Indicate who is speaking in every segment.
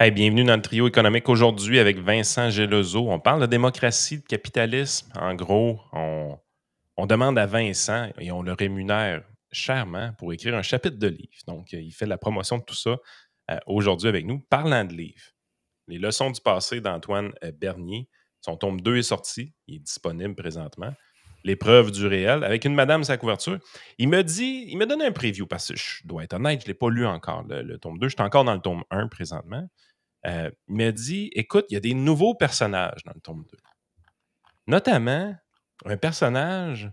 Speaker 1: Hey, bienvenue dans le trio économique aujourd'hui avec Vincent Gelozo. On parle de démocratie, de capitalisme. En gros, on demande à Vincent et on le rémunère chèrement pour écrire un chapitre de livre. Donc, il fait la promotion de tout ça aujourd'hui avec nous. Parlant de livres, les leçons du passé d'Antoine Bernier. Son tome 2 est sorti. Il est disponible présentement. L'épreuve du réel, avec une madame sa couverture. Il me donne un preview parce que je dois être honnête, je ne l'ai pas lu encore, le tome 2. Je suis encore dans le tome 1 présentement. Il m'a dit écoute, il y a des nouveaux personnages dans le tome 2. Notamment un personnage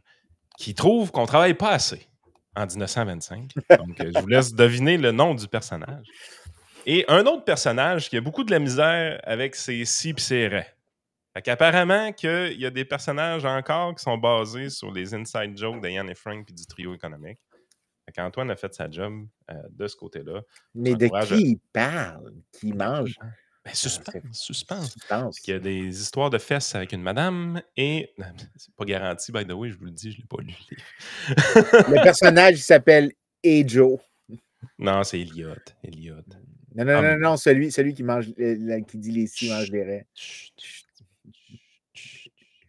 Speaker 1: qui trouve qu'on ne travaille pas assez en 1925. Donc, je vous laisse deviner le nom du personnage. Et un autre personnage qui a beaucoup de la misère avec ses si et ses raies. Fait qu'apparemment qu'il y a des personnages encore qui sont basés sur les inside jokes de Yann et Frank puis du trio économique. Fait qu'Antoine a fait sa job de ce côté-là. Je
Speaker 2: Mais de
Speaker 1: t'encourage
Speaker 2: qui il parle? Qui
Speaker 1: Écoute,
Speaker 2: mange?
Speaker 1: ben,
Speaker 2: C'est
Speaker 1: suspense. Fait qu'il
Speaker 2: suspense.
Speaker 1: y a des histoires de fesses avec une madame et c'est pas garanti, by the way, je vous le dis, je l'ai pas lu le
Speaker 2: Le
Speaker 1: livre.
Speaker 2: personnage, il s'appelle Ejo.
Speaker 1: Non, c'est Elliot. Elliot.
Speaker 2: Non, non,
Speaker 1: Ah,
Speaker 2: non,
Speaker 1: mais
Speaker 2: non, celui qui mange, qui dit les si mange
Speaker 1: chut,
Speaker 2: des raies.
Speaker 1: chut, chut.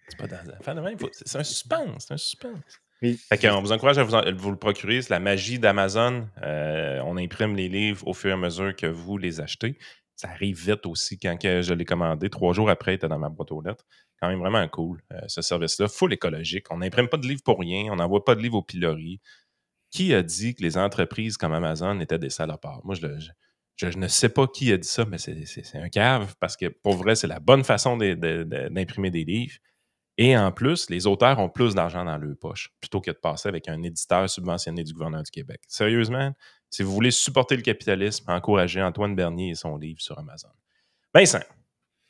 Speaker 1: C'est pas dans la fin de même. C'est un suspense. C'est un suspense.
Speaker 2: Oui,
Speaker 1: Fait qu'on vous encourage à vous le procurer. C'est la magie d'Amazon. On imprime les livres au fur et à mesure que vous les achetez. Ça arrive vite aussi quand que je l'ai commandé. 3 jours après, il était dans ma boîte aux lettres. Quand même vraiment cool, ce service-là. Full écologique. On n'imprime pas de livres pour rien. On n'envoie pas de livres au pilori. Qui a dit que les entreprises comme Amazon étaient des salopards? Moi, je ne sais pas qui a dit ça, mais c'est un cave parce que pour vrai, c'est la bonne façon d'imprimer des livres. Et en plus, les auteurs ont plus d'argent dans leur poche plutôt que de passer avec un éditeur subventionné du gouvernement du Québec. Sérieusement, si vous voulez supporter le capitalisme, encouragez Antoine Bernier et son livre sur Amazon. Vincent,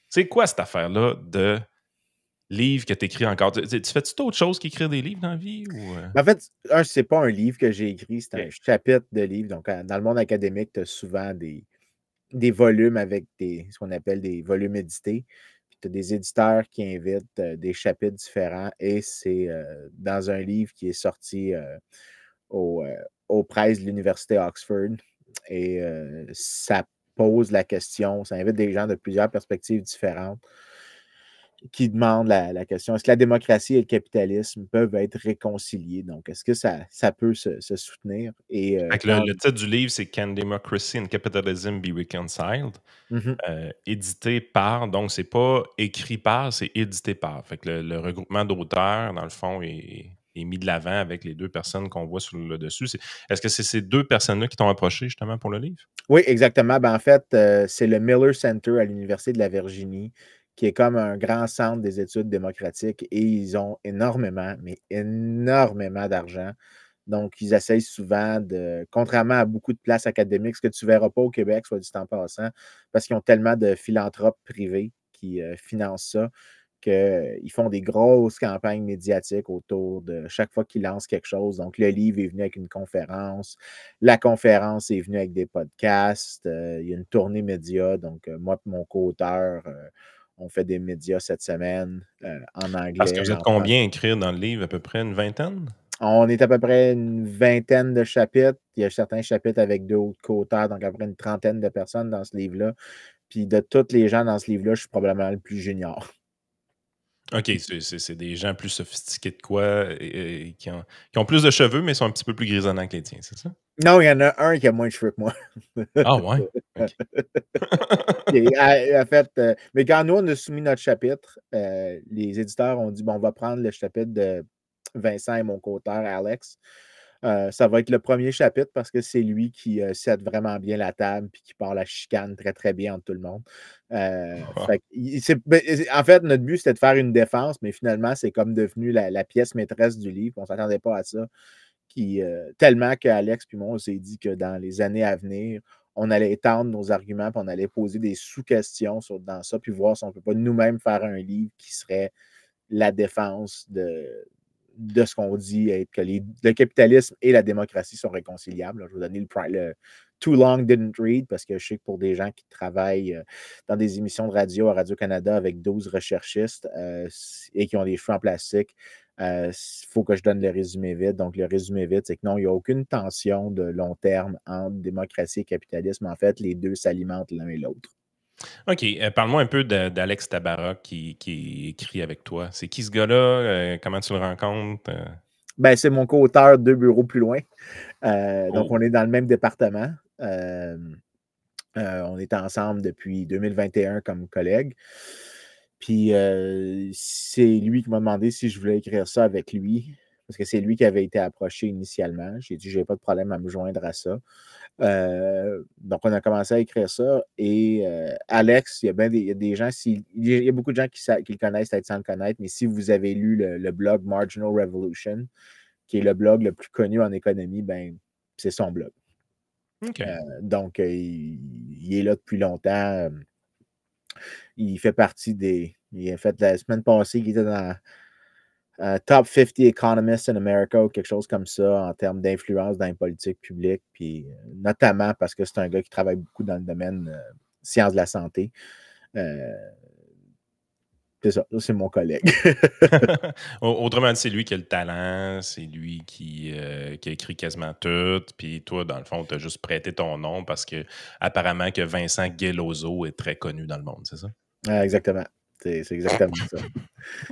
Speaker 1: c'est quoi cette affaire-là de livres que tu écris encore? Tu fais-tu d'autres choses qu'écrire des livres dans la vie?
Speaker 2: En fait, c'est pas un livre que j'ai écrit, c'est un
Speaker 1: OK.
Speaker 2: chapitre de livre. Donc, dans le monde académique, tu as souvent des volumes avec ce qu'on appelle des volumes édités. Puis tu as des éditeurs qui invitent des chapitres différents et c'est dans un livre qui est sorti au, aux presses de l'Université Oxford. Et ça pose la question, ça invite des gens de plusieurs perspectives différentes qui demandent la question, est-ce que la démocratie et le capitalisme peuvent être réconciliés? Donc, est-ce que ça peut se soutenir? Et
Speaker 1: Fait que le titre du livre, c'est Can Democracy and Capitalism Be Reconciled?
Speaker 2: Mhm.
Speaker 1: Édité par, donc c'est pas écrit par, c'est édité par. Fait que le regroupement d'auteurs, dans le fond, est mis de l'avant avec les deux personnes qu'on voit sur le dessus. Est-ce que c'est ces deux personnes-là qui t'ont approché justement pour le livre?
Speaker 2: Oui, exactement. Ben, en fait, c'est le Miller Center à l'Université de la Virginie, qui est comme un grand centre des études démocratiques et ils ont énormément, mais énormément d'argent. Donc, ils essayent souvent contrairement à beaucoup de places académiques, ce que tu ne verras pas au Québec, soit dit en passant, parce qu'ils ont tellement de philanthropes privés qui financent ça, qu'ils font des grosses campagnes médiatiques autour de chaque fois qu'ils lancent quelque chose. Donc, le livre est venu avec une conférence, la conférence est venue avec des podcasts, il y a une tournée média. Donc, moi et mon co-auteur, on fait des médias cette semaine en
Speaker 1: Parce que
Speaker 2: anglais,
Speaker 1: vous êtes
Speaker 2: en
Speaker 1: combien à
Speaker 2: français.
Speaker 1: écrire dans le livre? À peu près une vingtaine?
Speaker 2: On est à peu près une vingtaine de chapitres. Il y a certains chapitres avec d'autres co-auteurs, donc à peu près une trentaine de personnes dans ce livre-là. Puis de tous les gens dans ce livre-là, je suis probablement le plus junior.
Speaker 1: OK, c'est des gens plus sophistiqués de quoi et qui ont plus de cheveux, mais sont un petit peu plus grisonnants que les tiens, c'est ça?
Speaker 2: Non, il y en a un qui a moins de cheveux que moi.
Speaker 1: Ah ouais? OK.
Speaker 2: En fait, mais quand nous, on a soumis notre chapitre, les éditeurs ont dit, bon, on va prendre le chapitre de Vincent et mon co-auteur, Alex. Ça va être le premier chapitre parce que c'est lui qui cède vraiment bien la table et qui part la chicane très, très bien entre tout le monde. Fait en fait, notre but, c'était de faire une défense, mais finalement, c'est comme devenu la pièce maîtresse du livre. On ne s'attendait pas à ça. Tellement qu'Alex et moi, on s'est dit que dans les années à venir, on allait étendre nos arguments, puis on allait poser des sous-questions dans ça, puis voir si on ne peut pas nous-mêmes faire un livre qui serait la défense de ce qu'on dit, que le capitalisme et la démocratie sont réconciliables. Je vais vous donner le Too Long Didn't Read, parce que je sais que pour des gens qui travaillent dans des émissions de radio à Radio-Canada avec 12 recherchistes et qui ont des cheveux en plastique, il faut que je donne le résumé vite. Donc, le résumé vite, c'est que non, il n'y a aucune tension de long terme entre démocratie et capitalisme. En fait, les deux s'alimentent l'un et l'autre.
Speaker 1: OK, parle-moi un peu d'Alex Tabarrok qui écrit avec toi. C'est qui ce gars-là? Comment tu le rencontres?
Speaker 2: Ben, c'est mon co-auteur 2 bureaux plus loin. Donc,
Speaker 1: Oh!
Speaker 2: on est dans le même département. On est ensemble depuis 2021 comme collègues. Puis, c'est lui qui m'a demandé si je voulais écrire ça avec lui, parce que c'est lui qui avait été approché initialement. J'ai dit: «J'ai pas de problème à me joindre à ça». Donc on a commencé à écrire ça et Alex, il y a des gens, il y a beaucoup de gens qui le connaissent peut-être sans le connaître, mais si vous avez lu le blog Marginal Revolution, qui est le blog le plus connu en économie, ben, c'est son blog.
Speaker 1: OK.
Speaker 2: Donc il est là depuis longtemps. Il fait partie des il a fait la semaine passée, il était dans Top 50 Economists in America ou quelque chose comme ça en termes d'influence dans les politiques publiques, puis notamment parce que c'est un gars qui travaille beaucoup dans le domaine sciences de la santé. Euh, c'est ça, c'est mon collègue.
Speaker 1: Autrement dit, c'est lui qui a le talent, c'est lui qui a écrit quasiment tout, puis toi, dans le fond, tu as juste prêté ton nom parce que apparemment que Vincent Guelloso est très connu dans le monde, c'est ça?
Speaker 2: Exactement. C'est exactement ça.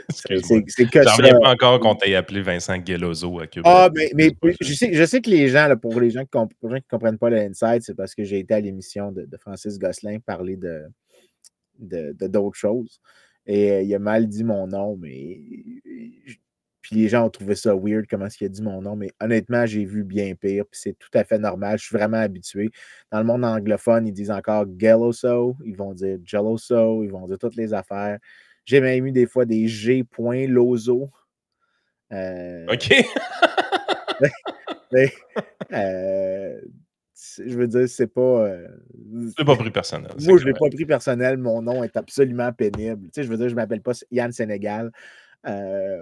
Speaker 1: Excuse-moi.
Speaker 2: C'est que
Speaker 1: J'en
Speaker 2: ça.
Speaker 1: reviens pas encore qu'on t'ait appelé Vincent Guelloso à Cube
Speaker 2: Ah,
Speaker 1: Radio.
Speaker 2: mais
Speaker 1: C'est pas juste.
Speaker 2: je sais que les gens, là, pour les gens pour les gens qui ne comprennent pas le inside, c'est parce que j'ai été à l'émission de Francis Gosselin parler d'autres choses. Et il a mal dit mon nom, mais. Puis les gens ont trouvé ça weird, comment est-ce qu'il a dit mon nom. Mais honnêtement, j'ai vu bien pire, puis c'est tout à fait normal. Je suis vraiment habitué. Dans le monde anglophone, ils disent encore Gelloso, ils vont dire Jelloso, ils vont dire toutes les affaires. J'ai même eu des fois des G.Lozo. Euh,
Speaker 1: OK.
Speaker 2: mais, euh, je veux dire, c'est pas.
Speaker 1: C'est pas pris personnel, c'est
Speaker 2: Moi, je ne l'ai
Speaker 1: correct.
Speaker 2: pas pris personnel. Mon nom est absolument pénible. Tu sais, je veux dire, je ne m'appelle pas Yann Sénégal. Euh,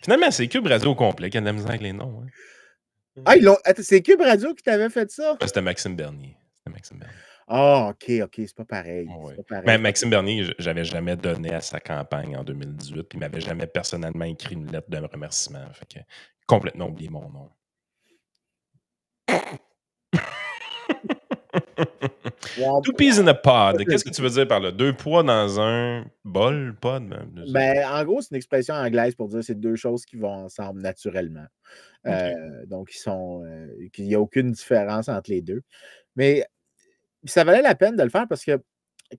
Speaker 1: Finalement, c'est Cube Radio au complet qui a de la misère avec les noms. Hein.
Speaker 2: Ah, ils l'ont. Attends, c'est Cube Radio qui t'avait fait ça?
Speaker 1: C'était Maxime Bernier. C'était Maxime Bernier.
Speaker 2: Ah, OK, OK. C'est pas pareil.
Speaker 1: Oui.
Speaker 2: C'est pas pareil.
Speaker 1: Mais
Speaker 2: Je pensais
Speaker 1: Maxime Bernier, j'avais jamais donné à sa campagne en 2018, puis il m'avait jamais personnellement écrit une lettre de remerciement. Fait que complètement oublié mon nom.
Speaker 2: Womp,
Speaker 1: Two peas in a pod.
Speaker 2: womp.
Speaker 1: Qu'est-ce que tu veux dire par là? Deux pois dans un bol? Pod? Je sais pas.
Speaker 2: Ben, en gros, c'est une expression anglaise pour dire que c'est deux choses qui vont ensemble naturellement.
Speaker 1: OK.
Speaker 2: Donc, qu'il n'y a aucune différence entre les deux. Mais ça valait la peine de le faire parce que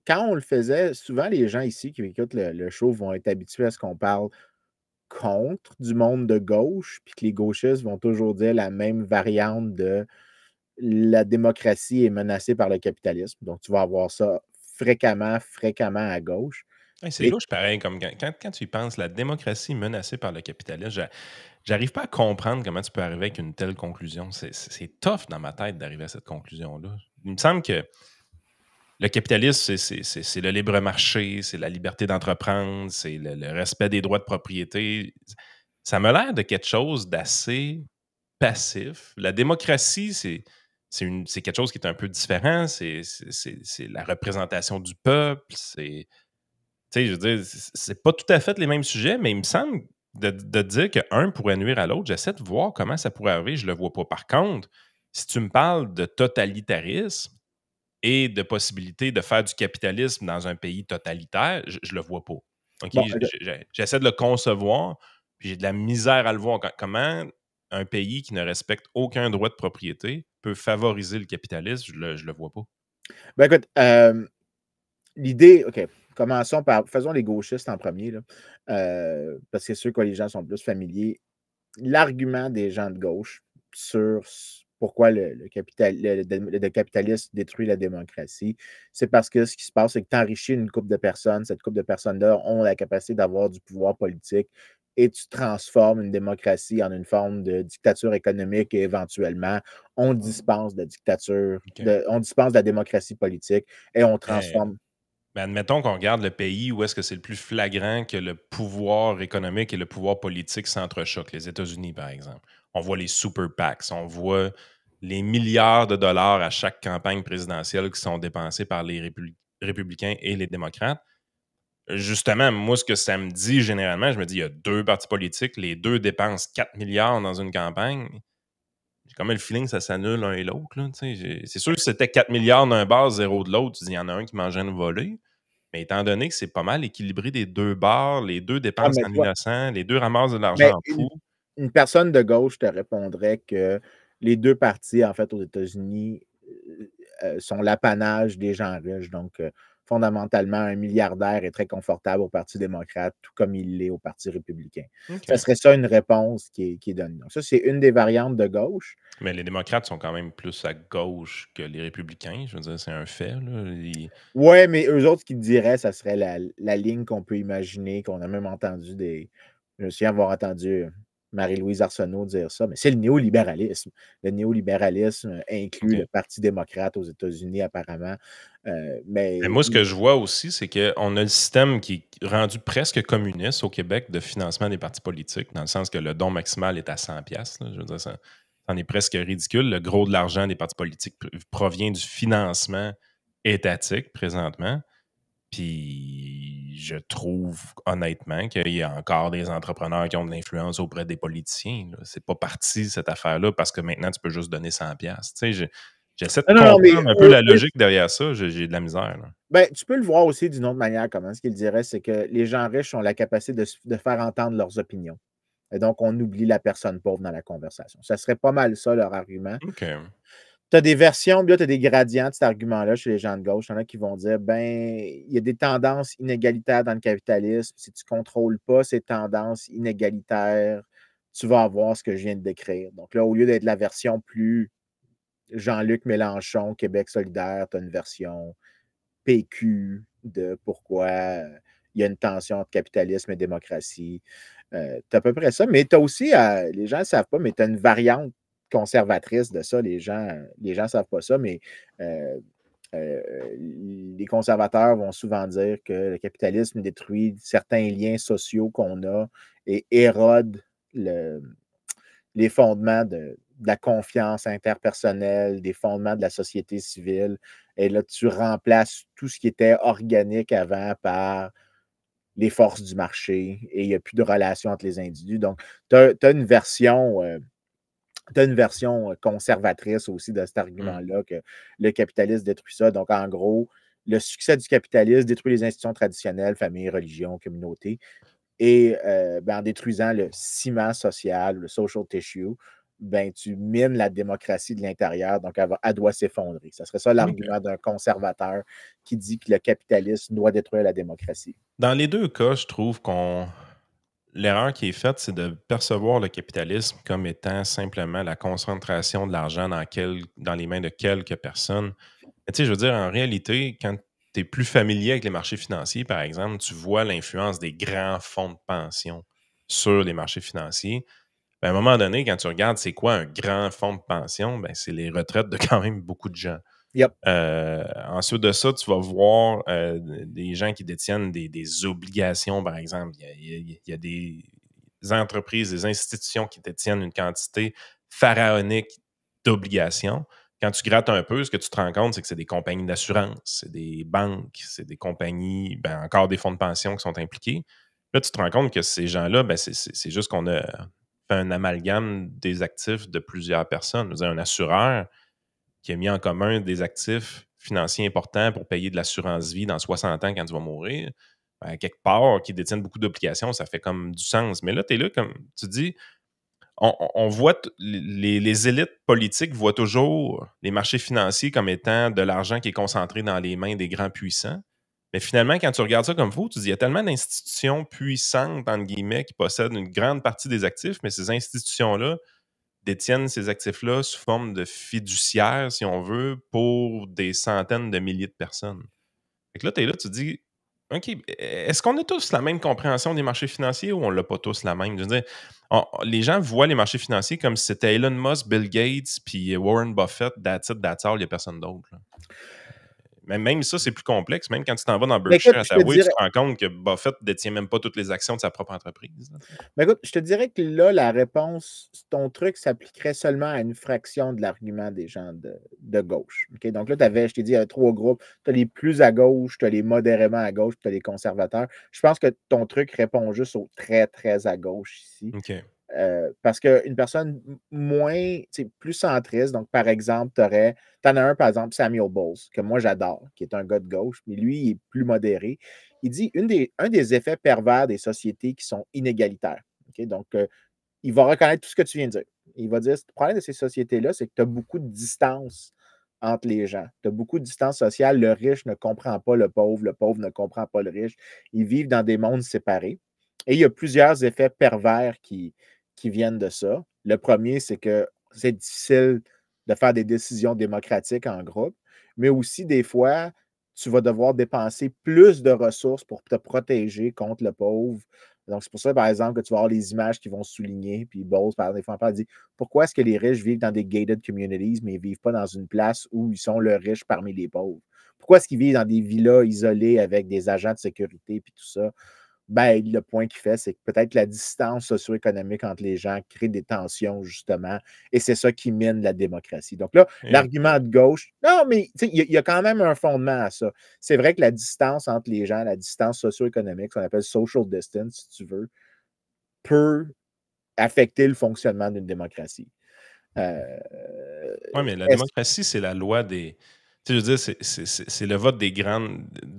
Speaker 2: quand on le faisait, souvent les gens ici qui écoutent le show vont être habitués à ce qu'on parle contre du monde de gauche, puis que les gauchistes vont toujours dire la même variante de la démocratie est menacée par le capitalisme. Donc, tu vas avoir ça fréquemment à gauche.
Speaker 1: Hey, c'est
Speaker 2: Et
Speaker 1: louche pareil, comme quand tu y penses, la démocratie menacée par le capitalisme, j'arrive pas à comprendre comment tu peux arriver avec une telle conclusion. C'est tough dans ma tête d'arriver à cette conclusion-là. Il me semble que le capitalisme, c'est le libre marché, c'est la liberté d'entreprendre, c'est le respect des droits de propriété. Ça me l'air de quelque chose d'assez passif. La démocratie, c'est quelque chose qui est un peu différent. C'est la représentation du peuple. Tu sais, je veux dire, c'est pas tout à fait les mêmes sujets, mais il me semble de dire qu'un pourrait nuire à l'autre. J'essaie de voir comment ça pourrait arriver, je le vois pas. Par contre, si tu me parles de totalitarisme, et de possibilité de faire du capitalisme dans un pays totalitaire, je le vois pas. OK?
Speaker 2: bon,
Speaker 1: J'essaie de le concevoir, puis j'ai de la misère à le voir. Comment un pays qui ne respecte aucun droit de propriété peut favoriser le capitalisme? Je le vois pas.
Speaker 2: ben écoute, l'idée, OK, commençons par, faisons les gauchistes en premier, là, parce que c'est sûr que les gens sont plus familiers. L'argument des gens de gauche sur pourquoi le capitalisme détruit la démocratie, c'est parce que ce qui se passe, c'est que tu enrichis une couple de personnes, cette couple de personnes-là ont la capacité d'avoir du pouvoir politique et tu transformes une démocratie en une forme de dictature économique et éventuellement, on dispense de la dictature,
Speaker 1: OK.
Speaker 2: on dispense de la démocratie politique et on
Speaker 1: Mais,
Speaker 2: transforme.
Speaker 1: mais admettons qu'on regarde le pays où est-ce que c'est le plus flagrant que le pouvoir économique et le pouvoir politique s'entrechoquent, les États-Unis, par exemple. On voit les super PACs, on voit les milliards de dollars à chaque campagne présidentielle qui sont dépensés par les républicains et les démocrates. Justement, moi, ce que ça me dit généralement, je me dis, il y a deux partis politiques, les deux dépensent 4 milliards dans une campagne. j'ai quand même le feeling que ça s'annule l'un et l'autre. C'est sûr que si c'était 4 milliards d'un bar, 0 de l'autre, tu dis, il y en a un qui mangeait une volée. Mais étant donné que c'est pas mal équilibré des deux bars, les deux
Speaker 2: Ah,
Speaker 1: dépensent
Speaker 2: mais
Speaker 1: en
Speaker 2: tu vois,
Speaker 1: innocent, les deux ramassent de l'argent
Speaker 2: mais
Speaker 1: en fou.
Speaker 2: une personne de gauche te répondrait que les 2 partis, en fait, aux États-Unis, sont l'apanage des gens riches. Donc, fondamentalement, un milliardaire est très confortable au Parti démocrate, tout comme il l'est au Parti républicain.
Speaker 1: OK.
Speaker 2: Ça serait ça une réponse qui est donnée. Donc ça, c'est une des variantes de gauche.
Speaker 1: Mais les démocrates sont quand même plus à gauche que les républicains. Je veux dire, c'est un fait. Là.
Speaker 2: Ouais, mais eux autres, ce qu'ils diraient, ça serait la ligne qu'on peut imaginer, qu'on a même entendu des. Je me souviens avoir entendu Marie-Louise Arsenault dire ça, mais c'est le néolibéralisme. Le néolibéralisme inclut le
Speaker 1: OK.
Speaker 2: Parti démocrate aux États-Unis, apparemment.
Speaker 1: Mais
Speaker 2: Mais
Speaker 1: moi, ce que je vois aussi, c'est qu'on a le système qui est rendu presque communiste au Québec de financement des partis politiques, dans le sens que le don maximal est à 100 pièces. Je veux dire, ça en est presque ridicule. Le gros de l'argent des partis politiques provient du financement étatique présentement. Puis je trouve honnêtement qu'il y a encore des entrepreneurs qui ont de l'influence auprès des politiciens. C'est pas parti cette affaire-là parce que maintenant tu peux juste donner 100 pièces. J'essaie de
Speaker 2: non, non, non, mais
Speaker 1: comprendre un peu la logique derrière ça. J'ai de la misère. Là.
Speaker 2: ben, tu peux le voir aussi d'une autre manière. Comment ce qu'il dirait, c'est que les gens riches ont la capacité de faire entendre leurs opinions. Et donc, on oublie la personne pauvre dans la conversation. Ça serait pas mal ça, leur argument.
Speaker 1: OK.
Speaker 2: Tu as des versions, puis là, tu as des gradients de cet argument-là chez les gens de gauche. Il y en a qui vont dire, ben, il y a des tendances inégalitaires dans le capitalisme. Si tu ne contrôles pas ces tendances inégalitaires, tu vas avoir ce que je viens de décrire. Donc là, au lieu d'être la version plus Jean-Luc Mélenchon, Québec solidaire, tu as une version PQ de pourquoi il y a une tension entre capitalisme et démocratie. Tu as à peu près ça, mais tu as aussi, les gens ne savent pas, mais tu as une variante conservatrice de ça. Les gens ne savent pas ça, mais euh, les conservateurs vont souvent dire que le capitalisme détruit certains liens sociaux qu'on a et érode les fondements de la confiance interpersonnelle, des fondements de la société civile. Et là, tu remplaces tout ce qui était organique avant par les forces du marché et il n'y a plus de relation entre les individus. Donc, tu as une version. Tu as une version conservatrice aussi de cet argument-là que le capitalisme détruit ça. Donc, en gros, le succès du capitalisme détruit les institutions traditionnelles, famille, religion, communauté. Et ben, en détruisant le ciment social, le social tissue, ben, tu mines la démocratie de l'intérieur, donc elle doit s'effondrer. Ça serait ça
Speaker 1: OK.
Speaker 2: l'argument d'un conservateur qui dit que le capitalisme doit détruire la démocratie.
Speaker 1: Dans les deux cas, je trouve l'erreur qui est faite, c'est de percevoir le capitalisme comme étant simplement la concentration de l'argent dans les mains de quelques personnes. Mais tu sais, je veux dire, en réalité, quand tu es plus familier avec les marchés financiers, par exemple, tu vois l'influence des grands fonds de pension sur les marchés financiers. Ben, à un moment donné, quand tu regardes c'est quoi un grand fonds de pension, ben, c'est les retraites de quand même beaucoup de gens.
Speaker 2: Yep.
Speaker 1: Ensuite de ça, tu vas voir des gens qui détiennent des obligations, par exemple. Il y a des entreprises, des institutions qui détiennent une quantité pharaonique d'obligations. Quand tu grattes un peu, ce que tu te rends compte, c'est que c'est des compagnies d'assurance, c'est des banques, c'est des compagnies, ben, encore des fonds de pension qui sont impliqués. Là, tu te rends compte que ces gens-là, ben, c'est juste qu'on a fait un amalgame des actifs de plusieurs personnes. Je veux dire, un assureur qui a mis en commun des actifs financiers importants pour payer de l'assurance vie dans 60 ans quand tu vas mourir, ben, quelque part, qui détiennent beaucoup d'obligations, ça fait comme du sens. Mais là, tu es là, comme tu dis, on voit, les élites politiques voient toujours les marchés financiers comme étant de l'argent qui est concentré dans les mains des grands puissants. Mais finalement, quand tu regardes ça comme vous, tu dis, il y a tellement d'institutions puissantes, entre guillemets, qui possèdent une grande partie des actifs, mais ces institutions-là détiennent ces actifs-là sous forme de fiduciaires, si on veut, pour des centaines de milliers de personnes. Fait que là, tu es là, tu te dis, OK, est-ce qu'on a tous la même compréhension des marchés financiers ou on l'a pas tous la même? Je veux dire, les gens voient les marchés financiers comme si c'était Elon Musk, Bill Gates, puis Warren Buffett, that's it, that's all, il n'y a personne d'autre. Là. Même ça, c'est plus complexe. Même quand tu t'en vas dans
Speaker 2: Mais écoute,
Speaker 1: Berkshire Hathaway, tu te rends compte que Buffett ne détient même pas toutes les actions de sa propre entreprise. Là.
Speaker 2: mais écoute, je te dirais que là, la réponse, ton truc s'appliquerait seulement à une fraction de l'argument des gens de gauche. Okay? Donc là, je t'ai dit, il y a 3 groupes. Tu as les plus à gauche, tu as les modérément à gauche, tu as les conservateurs. Je pense que ton truc répond juste aux très, très à gauche ici.
Speaker 1: OK.
Speaker 2: Parce qu'une personne moins, plus centriste, donc par exemple, t'en as un, par exemple, Samuel Bowles, que moi j'adore, qui est un gars de gauche, mais lui, il est plus modéré. Il dit un des effets pervers des sociétés qui sont inégalitaires. OK? Donc, il va reconnaître tout ce que tu viens de dire. Il va dire, le problème de ces sociétés-là, c'est que tu as beaucoup de distance entre les gens. Tu as beaucoup de distance sociale. Le riche ne comprend pas le pauvre ne comprend pas le riche. Ils vivent dans des mondes séparés. Et il y a plusieurs effets pervers qui viennent de ça. Le premier, c'est que c'est difficile de faire des décisions démocratiques en groupe, mais aussi des fois, tu vas devoir dépenser plus de ressources pour te protéger contre le pauvre. Donc, c'est pour ça, par exemple, que tu vas avoir les images qui vont souligner. Puis Bowles, par exemple, dit pourquoi est-ce que les riches vivent dans des gated communities, mais ils ne vivent pas dans une place où ils sont le riche parmi les pauvres? Pourquoi est-ce qu'ils vivent dans des villas isolées avec des agents de sécurité et tout ça? Ben, le point qu'il fait, c'est que peut-être la distance socio-économique entre les gens crée des tensions, justement, et c'est ça qui mine la démocratie. Donc là,
Speaker 1: Et
Speaker 2: l'argument de gauche, non, mais il y a quand même un fondement à ça. C'est vrai que la distance entre les gens, la distance socio-économique, ce qu'on appelle social distance, si tu veux, peut affecter le fonctionnement d'une démocratie. Euh,
Speaker 1: ouais, mais la
Speaker 2: est-ce-
Speaker 1: démocratie, c'est la loi des. Tu sais, je veux dire, c'est le vote du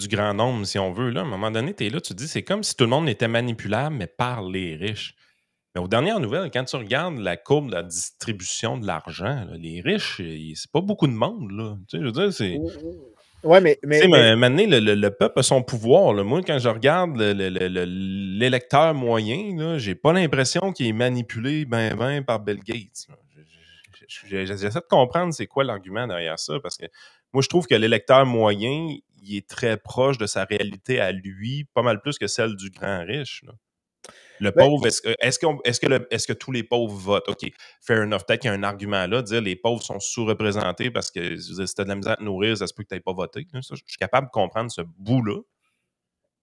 Speaker 1: grand nombre, si on veut. Là. À un moment donné, tu es là, tu te dis, c'est comme si tout le monde était manipulable, mais par les riches. Mais aux dernières nouvelles, quand tu regardes la courbe de la distribution de l'argent, là, les riches, c'est pas beaucoup de monde. Là. Tu sais, je veux dire, c'est.
Speaker 2: ouais,
Speaker 1: Tu sais, maintenant, le peuple a son pouvoir. Là. Moi, quand je regarde l'électeur moyen, là, j'ai pas l'impression qu'il est manipulé ben par Bill Gates. Là. J'essaie de comprendre c'est quoi l'argument derrière ça, parce que moi, je trouve que l'électeur moyen, il est très proche de sa réalité à lui, pas mal plus que celle du grand riche. Là. Le
Speaker 2: ben,
Speaker 1: pauvre, est-ce que tous les pauvres votent? OK, fair enough. Peut-être qu'il y a un argument là, de dire les pauvres sont sous-représentés parce que je veux dire, si tu as de la misère à te nourrir, ça se peut que tu n'aies pas voté. Là. Ça, je suis capable de comprendre ce bout-là.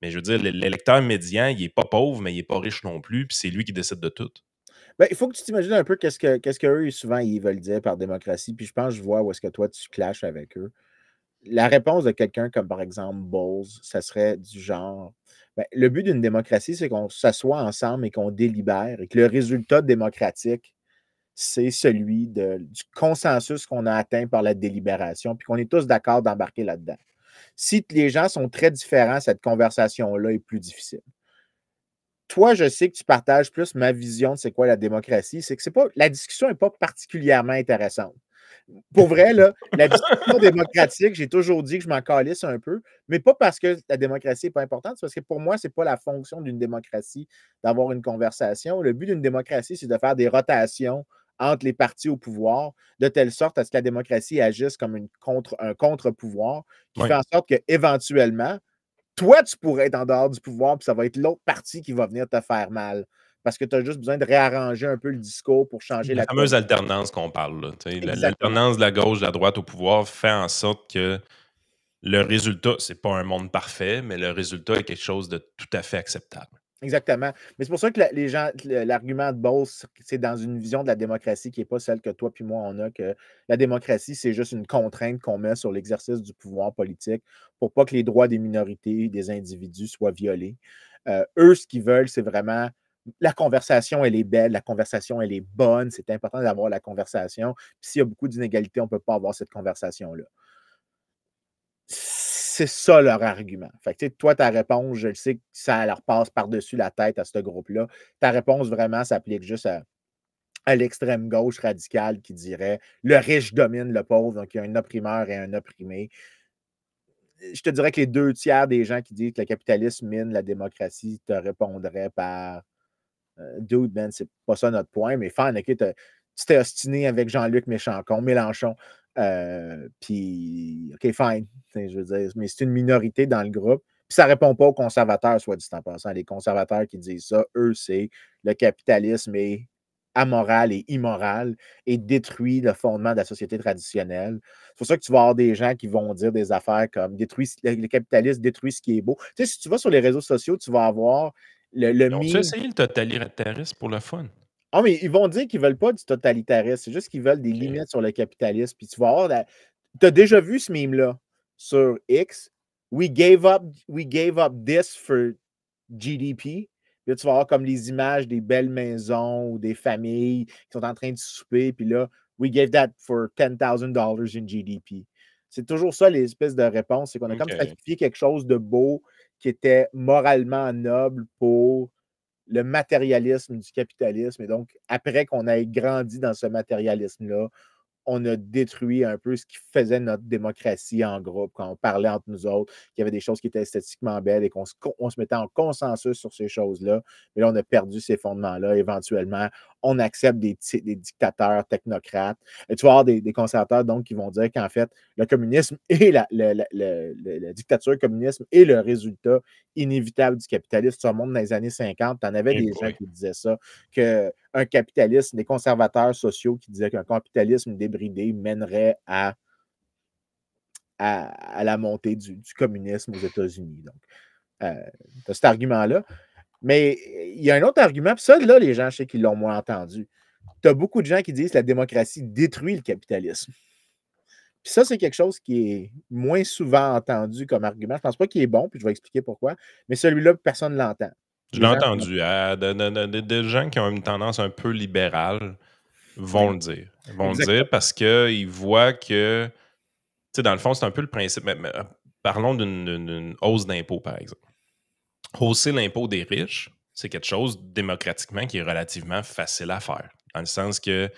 Speaker 1: Mais je veux dire, l'électeur médian, il n'est pas pauvre, mais il n'est pas riche non plus, puis c'est lui qui décide de tout.
Speaker 2: il faut que tu t'imagines un peu qu'est-ce qu'eux, souvent, ils veulent dire par démocratie, puis je pense que je vois où est-ce que toi, tu clashes avec eux. La réponse de quelqu'un comme, par exemple, Bowles, ça serait du genre, le but d'une démocratie, c'est qu'on s'assoit ensemble et qu'on délibère et que le résultat démocratique, c'est celui du consensus qu'on a atteint par la délibération, puis qu'on est tous d'accord d'embarquer là-dedans. Si les gens sont très différents, cette conversation-là est plus difficile. Toi, je sais que tu partages plus ma vision de c'est quoi la démocratie, c'est que la discussion n'est pas particulièrement intéressante. Pour vrai, là, la discussion démocratique, j'ai toujours dit que je m'en calisse un peu, mais pas parce que la démocratie n'est pas importante, c'est parce que pour moi, ce n'est pas la fonction d'une démocratie d'avoir une conversation. Le but d'une démocratie, c'est de faire des rotations entre les partis au pouvoir, de telle sorte à ce que la démocratie agisse comme un contre-pouvoir qui fait
Speaker 1: Oui.
Speaker 2: en sorte qu'éventuellement, toi, tu pourrais être en dehors du pouvoir, puis ça va être l'autre parti qui va venir te faire mal. Parce que tu as juste besoin de réarranger un peu le discours pour changer
Speaker 1: La
Speaker 2: la
Speaker 1: fameuse
Speaker 2: tonalité.
Speaker 1: alternance qu'on parle. Là,
Speaker 2: Exactement.
Speaker 1: l'alternance de la gauche, de la droite au pouvoir fait en sorte que le résultat, c'est pas un monde parfait, mais le résultat est quelque chose de tout à fait acceptable.
Speaker 2: Exactement. Mais c'est pour ça que les gens, l'argument de Bose, c'est dans une vision de la démocratie qui n'est pas celle que toi puis moi on a, que la démocratie, c'est juste une contrainte qu'on met sur l'exercice du pouvoir politique pour pas que les droits des minorités, des individus soient violés. Eux, ce qu'ils veulent, c'est vraiment la conversation, elle est belle, la conversation, elle est bonne, c'est important d'avoir la conversation. Puis s'il y a beaucoup d'inégalités, on ne peut pas avoir cette conversation-là. C'est ça leur argument. Fait que, toi, ta réponse, je le sais que ça leur passe par-dessus la tête à ce groupe-là. Ta réponse, vraiment, s'applique juste à l'extrême gauche radicale qui dirait le riche domine le pauvre, donc il y a un opprimeur et un opprimé. Je te dirais que les 2 tiers des gens qui disent que le capitalisme mine la démocratie te répondraient par Dude, man, c'est pas ça notre point, mais fan, ok, tu t'es ostiné avec Jean-Luc Mélenchon. Puis, OK, fine. Je veux dire, mais c'est une minorité dans le groupe. Puis ça répond pas aux conservateurs, soit dit en passant. Les conservateurs qui disent ça, eux, c'est le capitalisme est amoral et immoral et détruit le fondement de la société traditionnelle. C'est pour ça que tu vas avoir des gens qui vont dire des affaires comme le capitalisme détruit ce qui est beau. Tu sais, si tu vas sur les réseaux sociaux, tu vas avoir le
Speaker 1: Ils ont-tu
Speaker 2: meme.
Speaker 1: essayé le totalitarisme pour le fun?
Speaker 2: Ah, mais ils vont dire qu'ils ne veulent pas du totalitarisme, c'est juste qu'ils veulent des
Speaker 1: OK.
Speaker 2: limites sur le capitalisme. Puis tu vas avoir tu as déjà vu ce meme-là sur X? We gave up this for GDP. Là, tu vas avoir comme les images des belles maisons ou des familles qui sont en train de souper, puis là, we gave that for $10,000 in GDP. C'est toujours ça, les espèces de réponses, c'est qu'on a comme
Speaker 1: OK.
Speaker 2: sacrifié quelque chose de beau qui était moralement noble pour le matérialisme du capitalisme. Et donc, après qu'on ait grandi dans ce matérialisme-là, on a détruit un peu ce qui faisait notre démocratie en groupe, quand on parlait entre nous autres, qu'il y avait des choses qui étaient esthétiquement belles et qu'on se mettait en consensus sur ces choses-là. Mais là, on a perdu ces fondements-là. Éventuellement, on accepte des dictateurs technocrates. Et tu vas avoir des conservateurs donc qui vont dire qu'en fait, le communisme et la dictature communisme est le résultat inévitable du capitalisme. Tu remontes dans les années 50, tu en avais
Speaker 1: Eh
Speaker 2: des gens
Speaker 1: boy.
Speaker 2: qui disaient ça, qu'un capitalisme, des conservateurs sociaux qui disaient qu'un capitalisme débridé mènerait à la montée du communisme aux États-Unis. Donc, tu as cet argument-là. Mais il y a un autre argument, puis ça, là, les gens, je sais qu'ils l'ont moins entendu. Tu as beaucoup de gens qui disent que la démocratie détruit le capitalisme. Puis ça, c'est quelque chose qui est moins souvent entendu comme argument. Je pense pas qu'il est bon, puis je vais expliquer pourquoi. Mais celui-là, personne ne l'entend.
Speaker 1: Je l'ai
Speaker 2: Les gens.
Speaker 1: entendu. De gens qui ont une tendance un peu libérale vont
Speaker 2: Oui,
Speaker 1: le dire. Ils vont le dire
Speaker 2: exactement.
Speaker 1: parce qu'ils voient que, tu sais, dans le fond, c'est un peu le principe. Mais, parlons d'une hausse d'impôt, par exemple. Hausser l'impôt des riches, c'est quelque chose démocratiquement qui est relativement facile à faire. Dans le sens que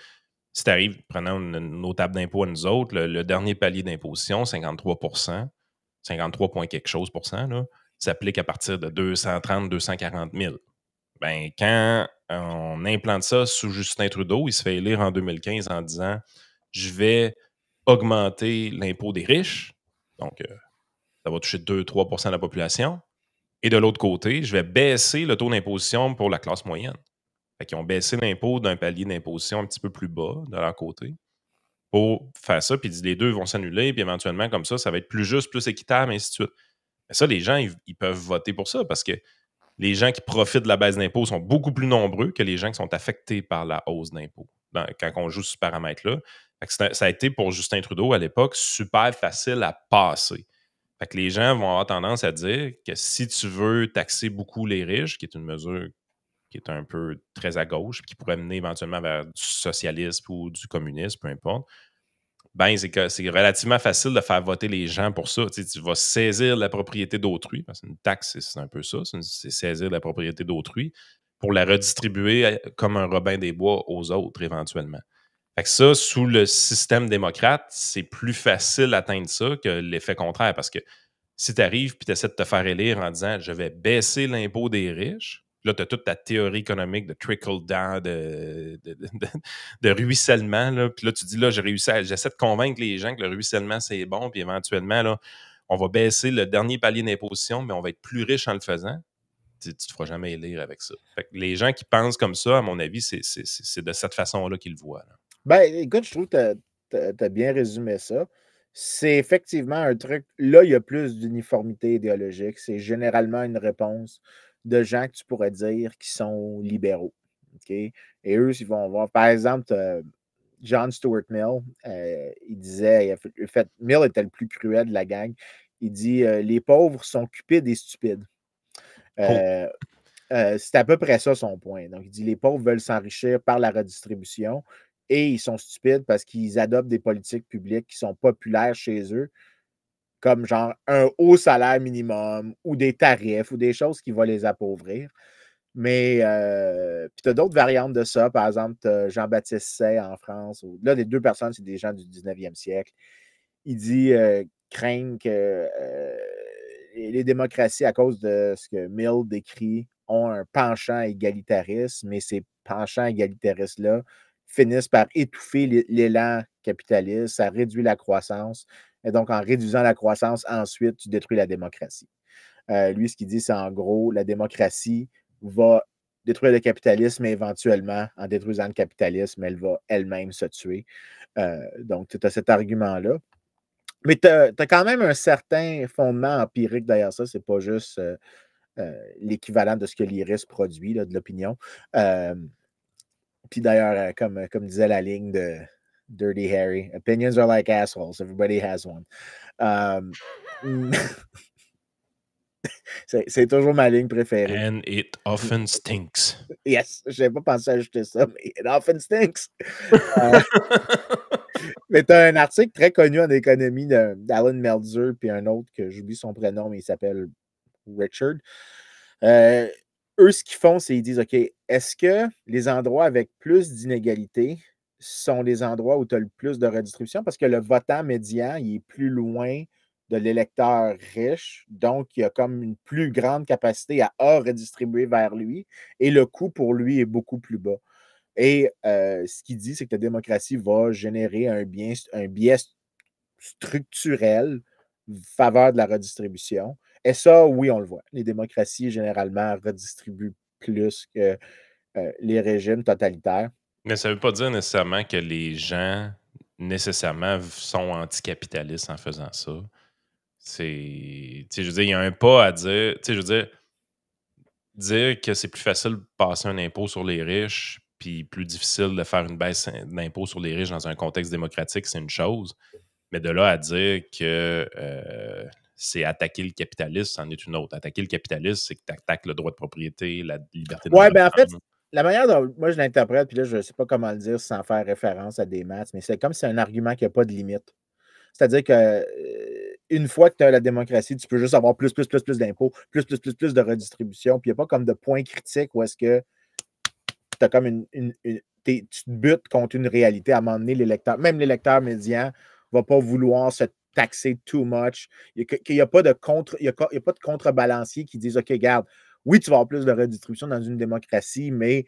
Speaker 1: si tu arrives, prenons nos tables d'impôt à nous autres, le dernier palier d'imposition, 53 53 point quelque chose pour cent, là, s'applique à partir de 230 240 000. Ben, quand on implante ça sous Justin Trudeau, il se fait élire en 2015 en disant je vais augmenter l'impôt des riches. Donc, ça va toucher 2-3 de la population. Et de l'autre côté, je vais baisser le taux d'imposition pour la classe moyenne. Fait qu'ils ont baissé l'impôt d'un palier d'imposition un petit peu plus bas de leur côté pour faire ça. Puis les deux vont s'annuler. Puis éventuellement, comme ça va être plus juste, plus équitable, et ainsi de suite. Mais ça, les gens, ils peuvent voter pour ça parce que les gens qui profitent de la baisse d'impôts sont beaucoup plus nombreux que les gens qui sont affectés par la hausse d'impôts quand on joue ce paramètre-là. Ça a été pour Justin Trudeau à l'époque super facile à passer. Fait que les gens vont avoir tendance à dire que si tu veux taxer beaucoup les riches, qui est une mesure qui est un peu très à gauche, qui pourrait mener éventuellement vers du socialisme ou du communisme, peu importe, ben c'est que c'est relativement facile de faire voter les gens pour ça. Tu sais, tu vas saisir la propriété d'autrui, parce qu'une taxe, c'est un peu ça, c'est saisir la propriété d'autrui pour la redistribuer comme un Robin des Bois aux autres éventuellement. Fait que ça, sous le système démocrate, c'est plus facile d'atteindre ça que l'effet contraire, parce que si tu arrives et tu essaies de te faire élire en disant je vais baisser l'impôt des riches, là, tu as toute ta théorie économique de trickle down, de ruissellement. Là. Puis là, tu dis là, j'essaie de convaincre les gens que le ruissellement, c'est bon, puis éventuellement, là, on va baisser le dernier palier d'imposition, mais on va être plus riche en le faisant. Tu ne te feras jamais élire avec ça. Fait que les gens qui pensent comme ça, à mon avis, c'est de cette façon-là qu'ils le voient. Là.
Speaker 2: Ben, écoute, je trouve que tu as bien résumé ça. C'est effectivement un truc. Là, il y a plus d'uniformité idéologique. C'est généralement une réponse de gens que tu pourrais dire qui sont libéraux. OK? Et eux, ils vont voir. Par exemple, John Stuart Mill, il disait, Mill était le plus cruel de la gang. Il dit les pauvres sont cupides et stupides.
Speaker 1: Oh,
Speaker 2: Euh, c'est à peu près ça son point. Donc, il dit les pauvres veulent s'enrichir par la redistribution et ils sont stupides parce qu'ils adoptent des politiques publiques qui sont populaires chez eux, comme genre un haut salaire minimum ou des tarifs ou des choses qui vont les appauvrir. Mais puis tu as d'autres variantes de ça. Par exemple, Jean-Baptiste Say en France. Là, les deux personnes, c'est des gens du 19e siècle. Il dit craignent que les démocraties, à cause de ce que Mill décrit, ont un penchant égalitariste, mais ces penchants égalitaristes-là finissent par étouffer l'élan capitaliste, ça réduit la croissance. Et donc, en réduisant la croissance, ensuite, tu détruis la démocratie. Lui, ce qu'il dit, c'est en gros, la démocratie va détruire le capitalisme, mais éventuellement, en détruisant le capitalisme, elle va elle-même se tuer. Donc, tu as cet argument-là. Mais tu as quand même un certain fondement empirique derrière ça. C'est pas juste l'équivalent de ce que l'IRIS produit, là, de l'opinion. Puis d'ailleurs, comme disait la ligne de Dirty Harry, opinions are like assholes. Everybody has one. C'est toujours ma ligne préférée.
Speaker 1: And it often stinks.
Speaker 2: Yes, je n'avais pas pensé à ajouter ça, mais it often stinks. Euh, mais tu as un article très connu en économie d'Alan Meltzer, puis un autre que j'oublie son prénom, mais il s'appelle Richard. Eux, ce qu'ils font, c'est qu'ils disent, OK, est-ce que les endroits avec plus d'inégalités sont les endroits où tu as le plus de redistribution? Parce que le votant médian, il est plus loin de l'électeur riche, donc il y a comme une plus grande capacité à redistribuer vers lui, et le coût pour lui est beaucoup plus bas. Et ce qu'il dit, c'est que la démocratie va générer un biais structurel faveur de la redistribution. Et ça, oui, on le voit. Les démocraties, généralement, redistribuent plus que les régimes totalitaires.
Speaker 1: Mais ça ne veut pas dire nécessairement que les gens nécessairement sont anticapitalistes en faisant ça. C'est. Tu sais, je veux dire, il y a un pas à dire. Tu sais, je veux dire que c'est plus facile de passer un impôt sur les riches, puis plus difficile de faire une baisse d'impôt sur les riches dans un contexte démocratique, c'est une chose. Mais de là à dire que c'est attaquer le capitalisme, c'en est une autre. Attaquer le capitalisme, c'est que tu attaques le droit de propriété, la liberté de
Speaker 2: Ouais, ben en fait,
Speaker 1: reprendre.
Speaker 2: la manière dont moi je l'interprète, puis là, je ne sais pas comment le dire sans faire référence à des maths, mais c'est comme si c'est un argument qui n'a pas de limite. C'est-à-dire que une fois que tu as la démocratie, tu peux juste avoir plus d'impôts, plus de redistribution, puis il n'y a pas comme de point critique où est-ce que tu as comme tu te butes contre une réalité. À un moment donné, l'électeur, même l'électeur médian, ne va pas vouloir se taxer too much. Il n'y a pas de contrebalancier qui dise OK, regarde, oui, tu vas avoir plus de redistribution dans une démocratie, mais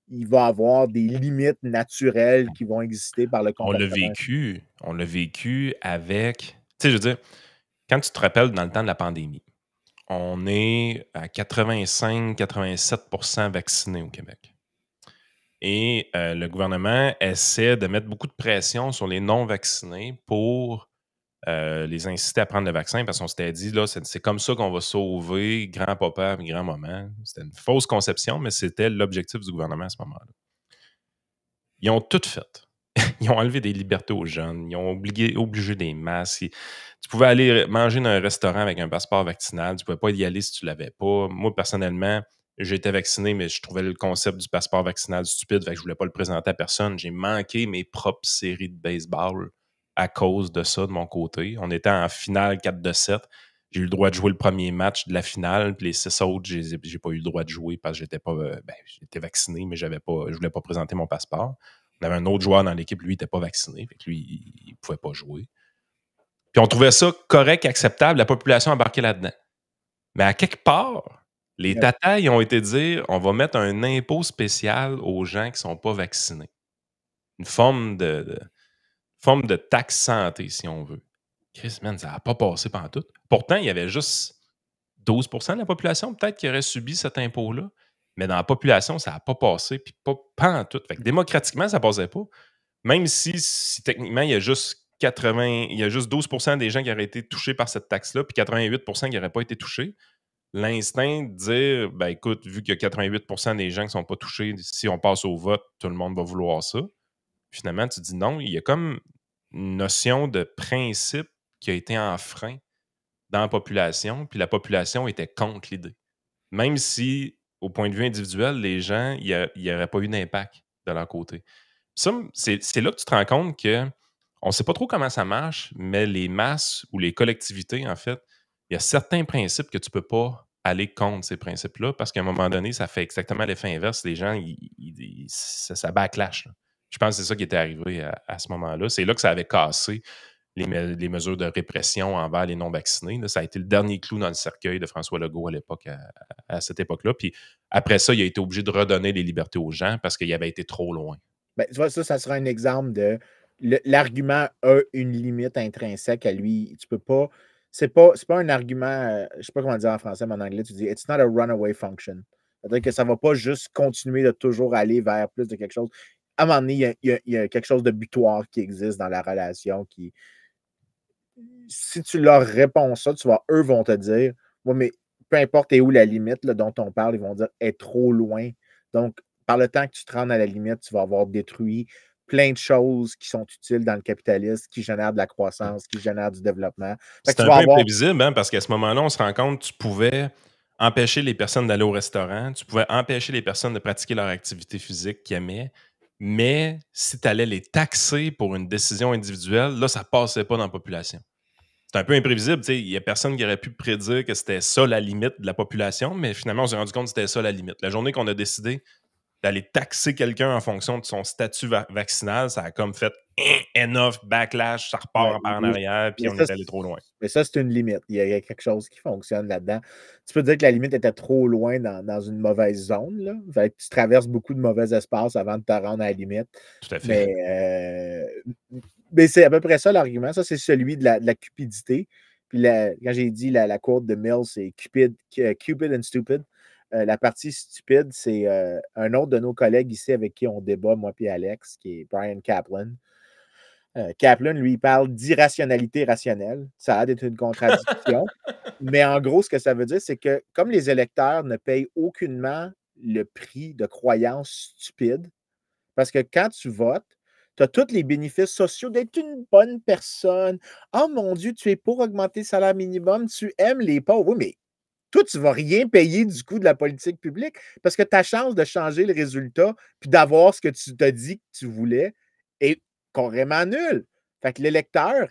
Speaker 2: il va y avoir des limites naturelles qui vont exister par le comportement.
Speaker 1: On l'a vécu avec. Tu sais, je veux dire, quand tu te rappelles dans le temps de la pandémie, on est à 85-87% vaccinés au Québec. Et le gouvernement essaie de mettre beaucoup de pression sur les non-vaccinés pour les inciter à prendre le vaccin parce qu'on s'était dit, là, c'est comme ça qu'on va sauver grand-papa et grand-maman. C'était une fausse conception, mais c'était l'objectif du gouvernement à ce moment-là. Ils ont tout fait. Ils ont enlevé des libertés aux jeunes. Ils ont obligé des masques. Tu pouvais aller manger dans un restaurant avec un passeport vaccinal. Tu ne pouvais pas y aller si tu ne l'avais pas. Moi, personnellement, j'ai été vacciné, mais je trouvais le concept du passeport vaccinal stupide. Fait que je ne voulais pas le présenter à personne. J'ai manqué mes propres séries de baseball à cause de ça, de mon côté. On était en finale 4-7. J'ai eu le droit de jouer le premier match de la finale, puis les 6 autres, j'ai pas eu le droit de jouer parce que j'étais vacciné, mais je voulais pas présenter mon passeport. On avait un autre joueur dans l'équipe, lui, il n'était pas vacciné, fait que lui, il ne pouvait pas jouer. Puis on trouvait ça correct, acceptable, la population embarquait là-dedans. Mais à quelque part, les tatas, ils ont été dire on va mettre un impôt spécial aux gens qui ne sont pas vaccinés. Une forme de taxe santé, si on veut. Chris, man, ça n'a pas passé pantoute. Pourtant, il y avait juste 12% de la population, peut-être, qui aurait subi cet impôt-là. Mais dans la population, ça n'a pas passé, puis pas pantoute. Fait que démocratiquement, ça ne passait pas. Même si techniquement, il y a juste 12% des gens qui auraient été touchés par cette taxe-là, puis 88% qui n'auraient pas été touchés, l'instinct de dire, ben écoute, vu qu'il y a 88% des gens qui ne sont pas touchés, si on passe au vote, tout le monde va vouloir ça. Finalement, tu dis non. Il y a comme une notion de principe qui a été enfreint dans la population, puis la population était contre l'idée. Même si, au point de vue individuel, les gens, il n'y aurait pas eu d'impact de leur côté. Ça, c'est là que tu te rends compte que on ne sait pas trop comment ça marche, mais les masses ou les collectivités, en fait, il y a certains principes que tu ne peux pas aller contre ces principes-là parce qu'à un moment donné, ça fait exactement l'effet inverse. Les gens, ça backlash. Là. Je pense que c'est ça qui était arrivé à ce moment-là. C'est là que ça avait cassé les mesures de répression envers les non-vaccinés. Là. Ça a été le dernier clou dans le cercueil de François Legault à l'époque, à cette époque-là. Puis après ça, il a été obligé de redonner les libertés aux gens parce qu'il avait été trop loin.
Speaker 2: Ben, tu vois, ça sera un exemple de l'argument a une limite intrinsèque à lui. Tu peux pas. C'est pas un argument, je ne sais pas comment dire en français, mais en anglais, tu dis It's not a runaway function. C'est-à-dire que ça ne va pas juste continuer de toujours aller vers plus de quelque chose. À un moment donné, il y a quelque chose de butoir qui existe dans la relation qui. Si tu leur réponds ça, eux vont te dire ouais, mais peu importe où la limite là, dont on parle, ils vont dire est trop loin. Donc, par le temps que tu te rends à la limite, tu vas avoir détruit plein de choses qui sont utiles dans le capitalisme, qui génèrent de la croissance, qui génèrent du développement. Fait que
Speaker 1: C'est
Speaker 2: tu
Speaker 1: un
Speaker 2: vas
Speaker 1: peu
Speaker 2: avoir...
Speaker 1: imprévisible, hein, parce qu'à ce moment-là, on se rend compte que tu pouvais empêcher les personnes d'aller au restaurant, tu pouvais empêcher les personnes de pratiquer leur activité physique qu'ils aimaient, mais si tu allais les taxer pour une décision individuelle, là, ça passait pas dans la population. C'est un peu imprévisible, il n'y a personne qui aurait pu prédire que c'était ça la limite de la population, mais finalement, on s'est rendu compte que c'était ça la limite. La journée qu'on a décidé d'aller taxer quelqu'un en fonction de son statut vaccinal, ça a comme fait enough backlash, ça repart
Speaker 2: Ouais,
Speaker 1: en arrière, puis
Speaker 2: mais
Speaker 1: on est allé trop loin.
Speaker 2: ça, c'est une limite. Il y a quelque chose qui fonctionne là-dedans. Tu peux dire que la limite était trop loin dans une mauvaise zone, là. Fait que tu traverses beaucoup de mauvais espaces avant de te rendre à la limite.
Speaker 1: Tout à fait.
Speaker 2: Mais c'est à peu près ça l'argument. Ça, c'est celui de la cupidité. Puis quand j'ai dit la courbe de Mills, c'est Cupid and Stupid. La partie stupide, c'est un autre de nos collègues ici avec qui on débat, moi et Alex, qui est Brian Kaplan. Kaplan, lui, il parle d'irrationalité rationnelle. Ça a d'être une contradiction. Mais en gros, ce que ça veut dire, c'est que comme les électeurs ne payent aucunement le prix de croyances stupides, parce que quand tu votes, tu as tous les bénéfices sociaux d'être une bonne personne. Oh mon Dieu, tu es pour augmenter le salaire minimum, tu aimes les pauvres. Oui, mais toi, tu ne vas rien payer du coût de la politique publique parce que ta chance de changer le résultat puis d'avoir ce que tu t'as dit que tu voulais est carrément nulle. Fait que l'électeur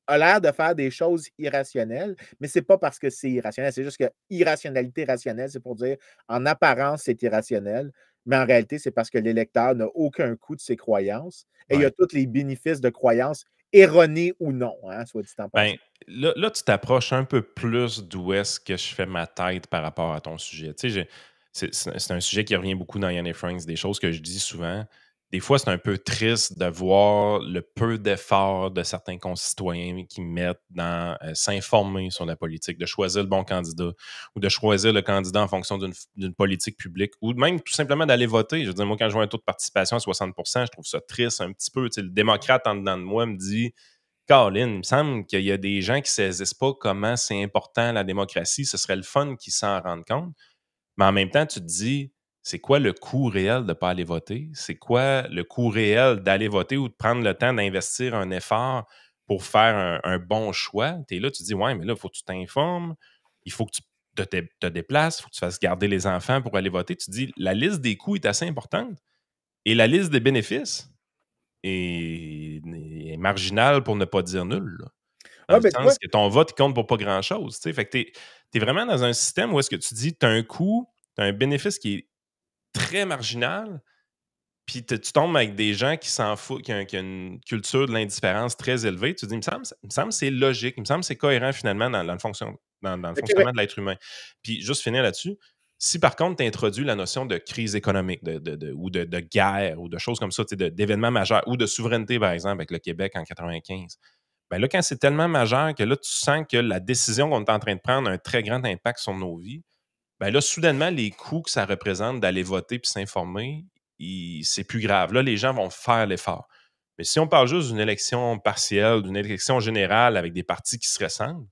Speaker 2: a l'air de faire des choses irrationnelles, mais ce n'est pas parce que c'est irrationnel. C'est juste que irrationalité rationnelle, c'est pour dire en apparence, c'est irrationnel, mais en réalité, c'est parce que l'électeur n'a aucun coût de ses croyances et il y a
Speaker 1: Ouais.
Speaker 2: tous les bénéfices de croyances erronées ou non, hein, soit dit en passant.
Speaker 1: Ben, là, tu t'approches un peu plus d'où est-ce que je fais ma tête par rapport à ton sujet. Tu sais, c'est un sujet qui revient beaucoup dans Yann Franks, des choses que je dis souvent. Des fois, c'est un peu triste de voir le peu d'efforts de certains concitoyens qui mettent dans s'informer sur la politique, de choisir le bon candidat ou de choisir le candidat en fonction d'une politique publique ou même tout simplement d'aller voter. Je veux dire, moi, quand je vois un taux de participation à 60 je trouve ça triste un petit peu. Tu sais, le démocrate en dedans de moi me dit Colin, il me semble qu'il y a des gens qui ne saisissent pas comment c'est important la démocratie. Ce serait le fun qu'ils s'en rendent compte. Mais en même temps, tu te dis, c'est quoi le coût réel de ne pas aller voter? C'est quoi le coût réel d'aller voter ou de prendre le temps d'investir un effort pour faire un bon choix? Tu es là, tu te dis, ouais, mais là, il faut que tu t'informes, il faut que tu te déplaces, il faut que tu fasses garder les enfants pour aller voter. Tu te dis, la liste des coûts est assez importante et la liste des bénéfices est marginal pour ne pas dire nul. Là. Dans
Speaker 2: Ouais,
Speaker 1: le
Speaker 2: ben, tu vois,
Speaker 1: sens que ton vote compte pour pas grand-chose. Fait que tu es vraiment dans un système où est-ce que tu dis tu as un coût, tu as un bénéfice qui est très marginal, puis tu tombes avec des gens qui s'en foutent, qui ont une culture de l'indifférence très élevée. Tu te dis, il me semble que c'est logique, il me semble que c'est cohérent finalement dans le
Speaker 2: OK, ben,
Speaker 1: fonctionnement de l'être humain. Puis juste finir là-dessus, si par contre tu introduis la notion de crise économique ou de guerre ou de choses comme ça, d'événements majeurs ou de souveraineté, par exemple, avec le Québec en 95, ben là, quand c'est tellement majeur que là, tu sens que la décision qu'on est en train de prendre a un très grand impact sur nos vies, ben là, soudainement, les coûts que ça représente d'aller voter puis s'informer, c'est plus grave. Là, les gens vont faire l'effort. Mais si on parle juste d'une élection partielle, d'une élection générale avec des partis qui se ressemblent,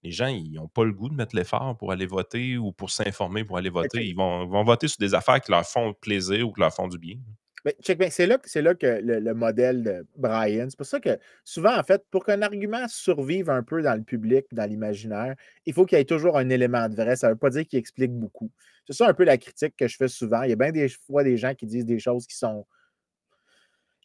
Speaker 1: les gens, ils n'ont pas le goût de mettre l'effort pour aller voter ou pour s'informer pour aller voter. Ils vont voter sur des affaires qui leur font plaisir ou qui leur font du bien.
Speaker 2: ben, check bien, c'est là que le modèle de Brian, c'est pour ça que souvent, en fait, pour qu'un argument survive un peu dans le public, dans l'imaginaire, il faut qu'il y ait toujours un élément de vrai. Ça ne veut pas dire qu'il explique beaucoup. C'est ça un peu la critique que je fais souvent. Il y a bien des fois des gens qui disent des choses qui sont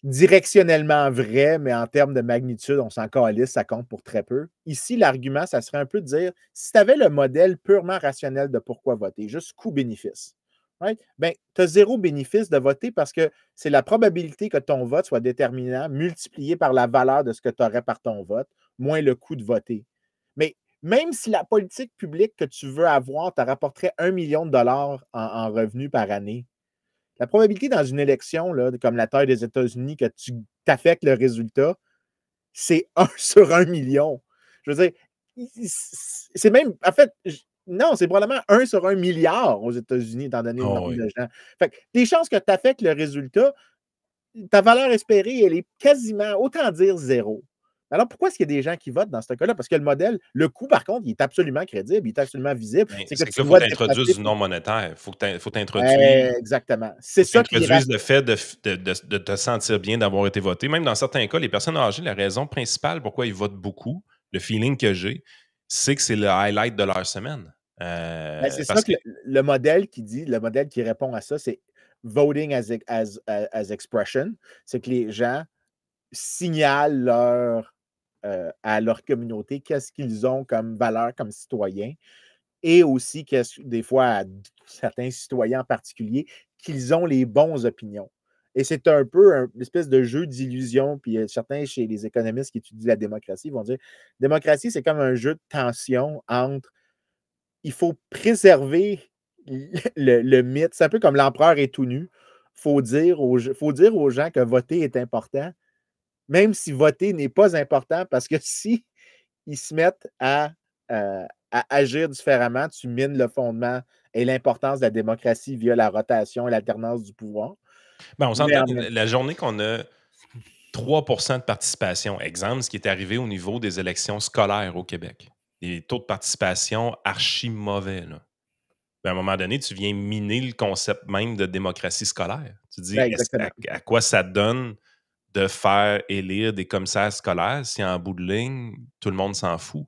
Speaker 2: directionnellement vraies, mais en termes de magnitude, on s'en calisse, ça compte pour très peu. Ici, l'argument, ça serait un peu de dire, si tu avais le modèle purement rationnel de pourquoi voter, juste coût-bénéfice, right? Ben, tu as zéro bénéfice de voter parce que c'est la probabilité que ton vote soit déterminant multiplié par la valeur de ce que tu aurais par ton vote, moins le coût de voter. Mais même si la politique publique que tu veux avoir te rapporterait 1 million de dollars en revenus par année, la probabilité dans une élection, là, comme la taille des États-Unis, que tu t'affectes le résultat, c'est 1 sur 1 million. Je veux dire, c'est même, en fait, non, c'est probablement 1 sur 1 milliard aux États-Unis, étant donné le
Speaker 1: Oh,
Speaker 2: nombre
Speaker 1: oui.
Speaker 2: de gens. Fait que les chances que tu affectes le résultat, ta valeur espérée, elle est quasiment, autant dire zéro. Alors, pourquoi est-ce qu'il y a des gens qui votent dans ce cas-là? Parce que le modèle, le coût, par contre, il est absolument crédible, il est absolument visible.
Speaker 1: Ben,
Speaker 2: C'est que
Speaker 1: c'est que
Speaker 2: tu
Speaker 1: là, il faut
Speaker 2: dois
Speaker 1: que
Speaker 2: te
Speaker 1: tu introduises
Speaker 2: déplacer
Speaker 1: du
Speaker 2: pour...
Speaker 1: non monétaire. Il faut que tu introduises
Speaker 2: Exactement. C'est ça qui est
Speaker 1: le fait de te sentir bien d'avoir été voté. Même dans certains cas, les personnes âgées, la raison principale pourquoi ils votent beaucoup, le feeling que j'ai, c'est que c'est le highlight de leur semaine.
Speaker 2: C'est ça
Speaker 1: Parce
Speaker 2: que
Speaker 1: que
Speaker 2: le modèle qui dit, le modèle qui répond à ça, c'est voting as expression. C'est que les gens signalent à leur communauté qu'est-ce qu'ils ont comme valeur comme citoyens et aussi des fois à certains citoyens en particulier qu'ils ont les bons opinions. Et c'est un peu une espèce de jeu d'illusion. Puis certains chez les économistes qui étudient la démocratie vont dire démocratie, c'est comme un jeu de tension entre il faut préserver le mythe. C'est un peu comme l'empereur est tout nu. Faut dire aux gens que voter est important, même si voter n'est pas important, parce que si ils se mettent à agir différemment, tu mines le fondement et l'importance de la démocratie via la rotation et l'alternance du pouvoir.
Speaker 1: ben, on
Speaker 2: Mais
Speaker 1: s'entend
Speaker 2: en
Speaker 1: que
Speaker 2: même
Speaker 1: la journée qu'on a 3% de participation, exemple, ce qui est arrivé au niveau des élections scolaires au Québec. Des taux de participation archi mauvais, là. Ben, à un moment donné, tu viens miner le concept même de démocratie scolaire. Tu dis,
Speaker 2: exactement.
Speaker 1: à quoi ça donne de faire élire des commissaires scolaires si en bout de ligne, tout le monde s'en fout?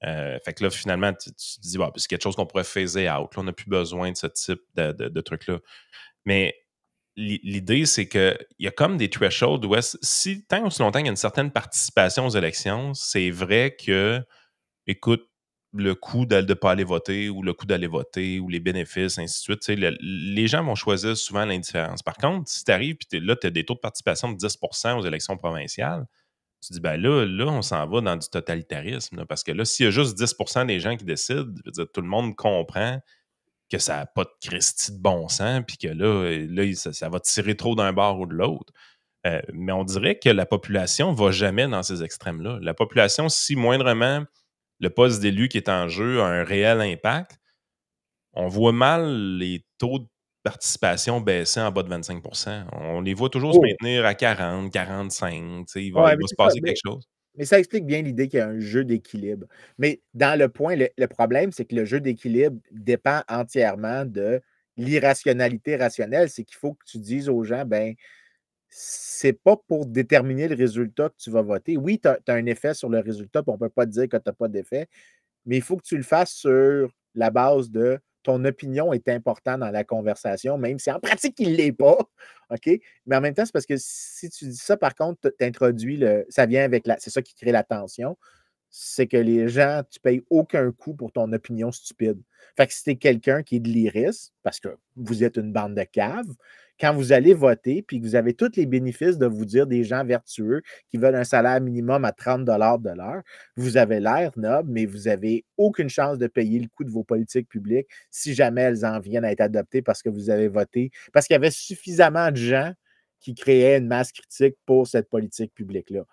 Speaker 1: Fait que là, finalement, tu te dis, bah, c'est quelque chose qu'on pourrait phaser out. Là, on n'a plus besoin de ce type de truc-là. Mais l'idée, c'est qu'il y a comme des thresholds où si tant aussi longtemps qu'il y a une certaine participation aux élections, c'est vrai que, écoute, le coût de ne pas aller voter ou le coût d'aller voter ou les bénéfices, ainsi de suite, tu sais, les gens vont choisir souvent l'indifférence. Par contre, si tu arrives et là, tu as des taux de participation de 10% aux élections provinciales, tu dis, ben là, on s'en va dans du totalitarisme. Là, parce que là, s'il y a juste 10% des gens qui décident, je veux dire, tout le monde comprend que ça n'a pas de Christie de bon sens, puis que là ça va tirer trop d'un bord ou de l'autre. Mais on dirait que la population ne va jamais dans ces extrêmes-là. La population, si moindrement le poste d'élu qui est en jeu a un réel impact, on voit mal les taux de participation baisser en bas de 25%. On les voit toujours se
Speaker 2: Oh,
Speaker 1: maintenir à 40, 45. Il
Speaker 2: ouais, mais
Speaker 1: va se
Speaker 2: c'est ça.
Speaker 1: passer quelque chose.
Speaker 2: Mais ça explique bien l'idée qu'il y a un jeu d'équilibre. Mais dans le point, le problème, c'est que le jeu d'équilibre dépend entièrement de l'irrationalité rationnelle. C'est qu'il faut que tu dises aux gens, ben, c'est pas pour déterminer le résultat que tu vas voter. Oui, tu as un effet sur le résultat, puis on ne peut pas te dire que tu n'as pas d'effet, mais il faut que tu le fasses sur la base de ton opinion est importante dans la conversation, même si en pratique, il ne l'est pas. OK? Mais en même temps, c'est parce que si tu dis ça, par contre, tu introduis ça vient avec c'est ça qui crée la tension. C'est que les gens, tu ne payes aucun coût pour ton opinion stupide. Fait que si tu es quelqu'un qui est de l'iris, parce que vous êtes une bande de caves, quand vous allez voter, puis que vous avez tous les bénéfices de vous dire des gens vertueux qui veulent un salaire minimum à 30 de l'heure, vous avez l'air noble, mais vous n'avez aucune chance de payer le coût de vos politiques publiques si jamais elles en viennent à être adoptées parce que vous avez voté, parce qu'il y avait suffisamment de gens qui créaient une masse critique pour cette politique publique-là.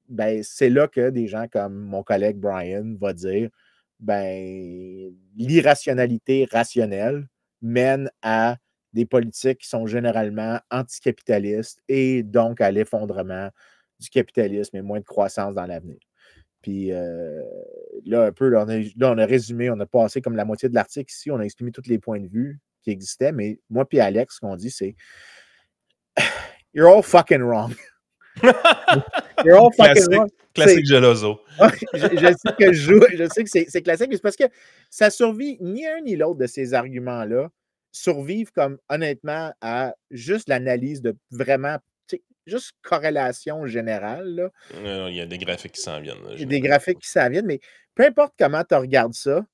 Speaker 2: Ben, c'est là que des gens comme mon collègue Brian va dire ben, l'irrationalité rationnelle mène à des politiques qui sont généralement anticapitalistes et donc à l'effondrement du capitalisme et moins de croissance dans l'avenir. Puis là, un peu, on a résumé, on a passé comme la moitié de l'article ici, on a exprimé tous les points de vue qui existaient, mais moi puis Alex, ce qu'on dit, c'est You're all fucking wrong. You're all fucking wrong.
Speaker 1: Classique Geloso.
Speaker 2: Je sais que je sais que c'est classique, mais c'est parce que ça survit ni un ni l'autre de ces arguments-là survivent comme honnêtement à juste l'analyse de vraiment juste corrélation générale. Là.
Speaker 1: Il y a des graphiques qui s'en viennent.
Speaker 2: Il y a des graphiques qui s'en viennent, mais peu importe comment tu regardes ça,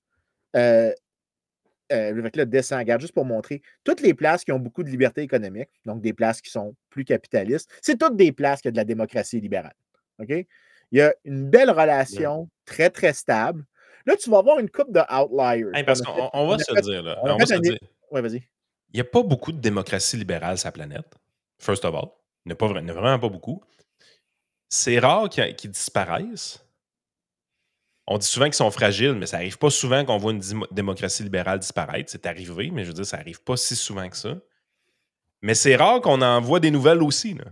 Speaker 2: avec le dessin, regarde, juste pour montrer, toutes les places qui ont beaucoup de liberté économique, donc des places qui sont plus capitalistes, c'est toutes des places qui ont de la démocratie libérale. OK? Il y a une belle relation très, très stable. Là, tu vas avoir une coupe de outliers.
Speaker 1: Hey, parce qu'on va se le dire, là.
Speaker 2: On a
Speaker 1: On va
Speaker 2: fait
Speaker 1: se
Speaker 2: un...
Speaker 1: le dire.
Speaker 2: Oui, vas-y.
Speaker 1: Il n'y a pas beaucoup de démocratie libérale sur la planète. First of all. Il n'y en a vraiment pas beaucoup. C'est rare qu'ils disparaissent. On dit souvent qu'ils sont fragiles, mais ça n'arrive pas souvent qu'on voit une démocratie libérale disparaître. C'est arrivé, mais je veux dire, ça n'arrive pas si souvent que ça. Mais c'est rare qu'on en voit des nouvelles aussi. Là.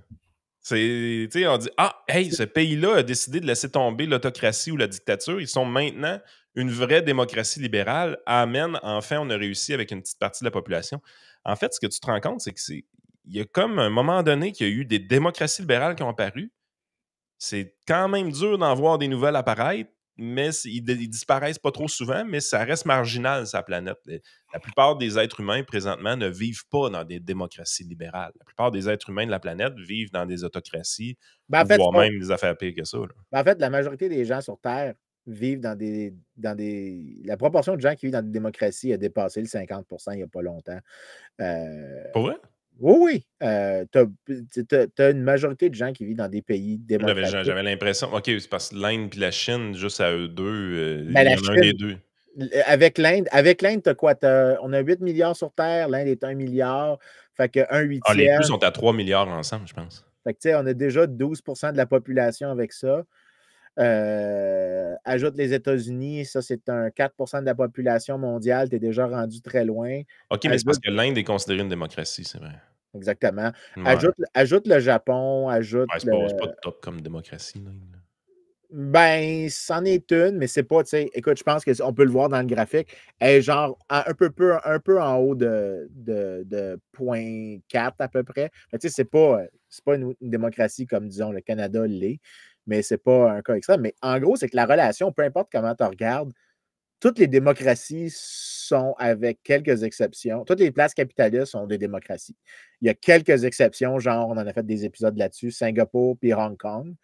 Speaker 1: Tu sais, on dit ah, hey, ce pays-là a décidé de laisser tomber l'autocratie ou la dictature. Ils sont maintenant une vraie démocratie libérale. Amen. Enfin, on a réussi avec une petite partie de la population. En fait, ce que tu te rends compte, c'est que il y a comme un moment donné qu'il y a eu des démocraties libérales qui ont apparu. C'est quand même dur d'en voir des nouvelles apparaître, mais ils disparaissent pas trop souvent, mais ça reste marginal, sa planète. La plupart des êtres humains, présentement, ne vivent pas dans des démocraties libérales. La plupart des êtres humains de la planète vivent dans des autocraties,
Speaker 2: Ben, en
Speaker 1: ou
Speaker 2: fait,
Speaker 1: voire même des affaires pires que ça. Là.
Speaker 2: en fait, la majorité des gens sur Terre vivent la proportion de gens qui vivent dans des démocraties a dépassé le 50% il n'y a pas longtemps.
Speaker 1: Pour vrai?
Speaker 2: Oui, oui. T'as une majorité de gens qui vivent dans des pays démocratiques.
Speaker 1: J'avais l'impression, OK, c'est parce que l'Inde et la Chine, juste à eux deux,
Speaker 2: Ben,
Speaker 1: il y
Speaker 2: la
Speaker 1: en a un des
Speaker 2: Chine,
Speaker 1: deux.
Speaker 2: avec l'Inde, t'as quoi? On a 8 milliards sur Terre, l'Inde est 1 milliard. Fait que 1
Speaker 1: Ah, les deux
Speaker 2: huitième.
Speaker 1: sont à 3 milliards ensemble, je pense.
Speaker 2: Fait que, tu sais, on a déjà 12% de la population avec ça. Ajoute les États-Unis, ça, c'est un 4% de la population mondiale. Tu es déjà rendu très loin.
Speaker 1: OK, mais c'est parce
Speaker 2: Ajoute,
Speaker 1: que l'Inde est considérée une démocratie, c'est vrai.
Speaker 2: exactement.
Speaker 1: Ouais.
Speaker 2: Ajoute le Japon, ajoute
Speaker 1: Ouais,
Speaker 2: le.
Speaker 1: c'est pas top comme démocratie, l'Inde.
Speaker 2: Ben, c'en est une, mais c'est pas, tu sais, écoute, je pense qu'on peut le voir dans le graphique. Elle est genre un peu en haut de 0,4 à peu près. Mais tu sais, c'est pas une démocratie comme, disons, le Canada l'est, mais c'est pas un cas extrême. Mais en gros, c'est que la relation, peu importe comment tu regardes, toutes les démocraties sont, avec quelques exceptions, toutes les places capitalistes sont des démocraties. Il y a quelques exceptions, genre, on en a fait des épisodes là-dessus, Singapour puis Hong Kong.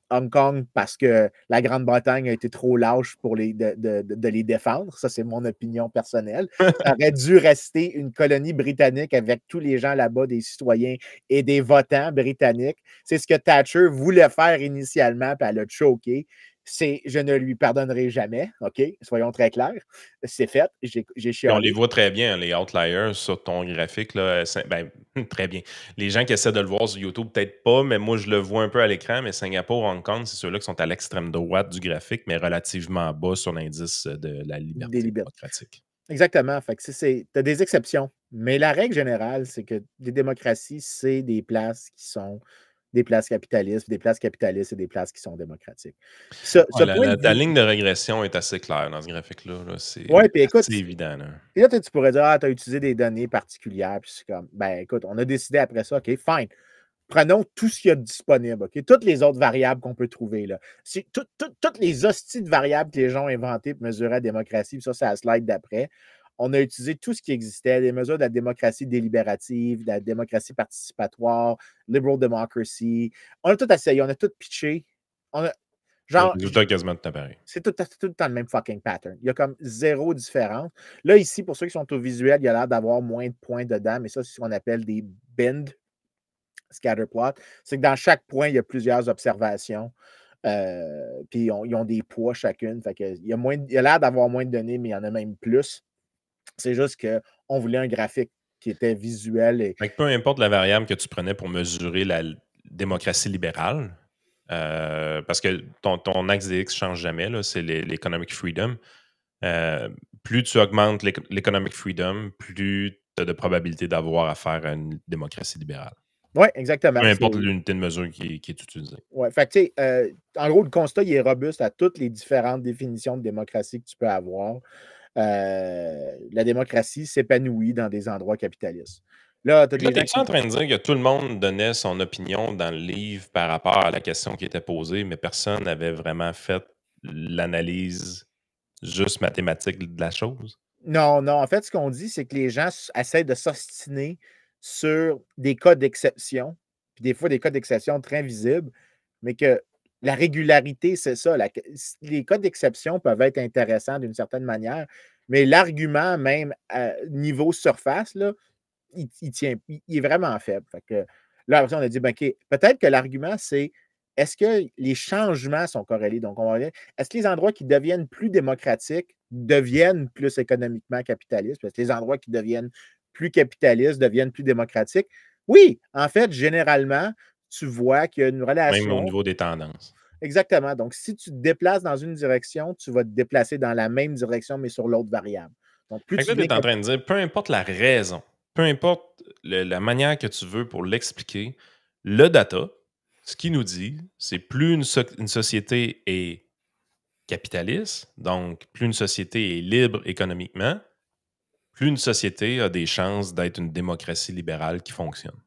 Speaker 2: Hong Kong parce que la Grande-Bretagne a été trop lâche pour de les défendre. Ça, c'est mon opinion personnelle. Ça aurait dû rester une colonie britannique avec tous les gens là-bas, des citoyens et des votants britanniques. C'est ce que Thatcher voulait faire initialement, puis elle a choqué. Je ne lui pardonnerai jamais, OK? Soyons très clairs. C'est fait, j'ai
Speaker 1: Puis on les
Speaker 2: chialé.
Speaker 1: voit très bien, les outliers sur ton graphique. Là, ben, très bien. Les gens qui essaient de le voir sur YouTube, peut-être pas, mais moi, je le vois un peu à l'écran. Mais Singapour, Hong Kong, c'est ceux-là qui sont à l'extrême droite du graphique, mais relativement bas sur l'indice de la
Speaker 2: Des
Speaker 1: liberté
Speaker 2: libertés.
Speaker 1: démocratique.
Speaker 2: Exactement. Fait que tu as des exceptions. Mais la règle générale, c'est que les démocraties, c'est des places qui sont des places capitalistes, des places capitalistes et des places qui sont démocratiques. Ce
Speaker 1: Ouais,
Speaker 2: point de
Speaker 1: ta
Speaker 2: vue.
Speaker 1: ligne de régression est assez claire dans ce graphique-là. Là. C'est
Speaker 2: Oui, puis écoute,
Speaker 1: assez évident. Là.
Speaker 2: puis là, tu pourrais dire, ah, tu as utilisé des données particulières, puis c'est comme, ben écoute, on a décidé après ça, OK, fine. Prenons tout ce qu'il y a de disponible, OK? Toutes les autres variables qu'on peut trouver, là. Toutes les hosties de variables que les gens ont inventées pour mesurer la démocratie, puis ça, c'est la slide d'après. On a utilisé tout ce qui existait, les mesures de la démocratie délibérative, de la démocratie participatoire, liberal democracy. On a tout essayé, on a tout pitché. On a,
Speaker 1: Le
Speaker 2: genre,
Speaker 1: résultat est quasiment tout pareil.
Speaker 2: c'est tout le temps le même fucking pattern. Il y a comme zéro différence. Là, ici, pour ceux qui sont au visuel, il y a l'air d'avoir moins de points dedans, mais ça, c'est ce qu'on appelle des bins scatterplot. C'est que dans chaque point, il y a plusieurs observations. Puis ils ont des poids chacune. Fait que il y a l'air d'avoir moins de données, mais il y en a même plus. C'est juste qu'on voulait un graphique qui était visuel.
Speaker 1: Fait que peu importe la variable que tu prenais pour mesurer la démocratie libérale, parce que ton axe des X ne change jamais, là, c'est l'economic freedom. Plus tu augmentes l'economic freedom, plus tu as de probabilité d'avoir affaire à une démocratie libérale.
Speaker 2: Oui, exactement.
Speaker 1: Peu importe l'unité de mesure qui est utilisée.
Speaker 2: Ouais, fait que, en gros, le constat, il est robuste à toutes les différentes définitions de démocratie que tu peux avoir. La démocratie s'épanouit dans des endroits capitalistes. Là, tu as des gens
Speaker 1: Es-tu en train de dire que tout le monde donnait son opinion dans le livre par rapport à la question qui était posée, mais personne n'avait vraiment fait l'analyse juste mathématique de la chose?
Speaker 2: Non, non. En fait, ce qu'on dit, c'est que les gens essaient de s'ostiner sur des cas d'exception, puis des fois des cas d'exception très visibles, mais que la régularité, c'est ça. Les cas d'exception peuvent être intéressants d'une certaine manière, mais l'argument, même à niveau surface, là, il est vraiment faible. Fait que là, après ça, on a dit, ben, OK, peut-être que l'argument, c'est est-ce que les changements sont corrélés? Donc, on va dire, est-ce que les endroits qui deviennent plus démocratiques deviennent plus économiquement capitalistes? Est-ce que les endroits qui deviennent plus capitalistes deviennent plus démocratiques? Oui, en fait, généralement, tu vois qu'il y a une
Speaker 1: Même au
Speaker 2: relation.
Speaker 1: niveau des tendances.
Speaker 2: Exactement. Donc, si tu te déplaces dans une direction, tu vas te déplacer dans la même direction, mais sur l'autre variable. Donc, plus
Speaker 1: Fait que
Speaker 2: tu
Speaker 1: là, tu
Speaker 2: viens.
Speaker 1: es en train de dire, peu importe la raison, peu importe la manière que tu veux pour l'expliquer, Le data, ce qu'il nous dit, c'est plus une société est capitaliste, donc plus une société est libre économiquement, plus une société a des chances d'être une démocratie libérale qui fonctionne.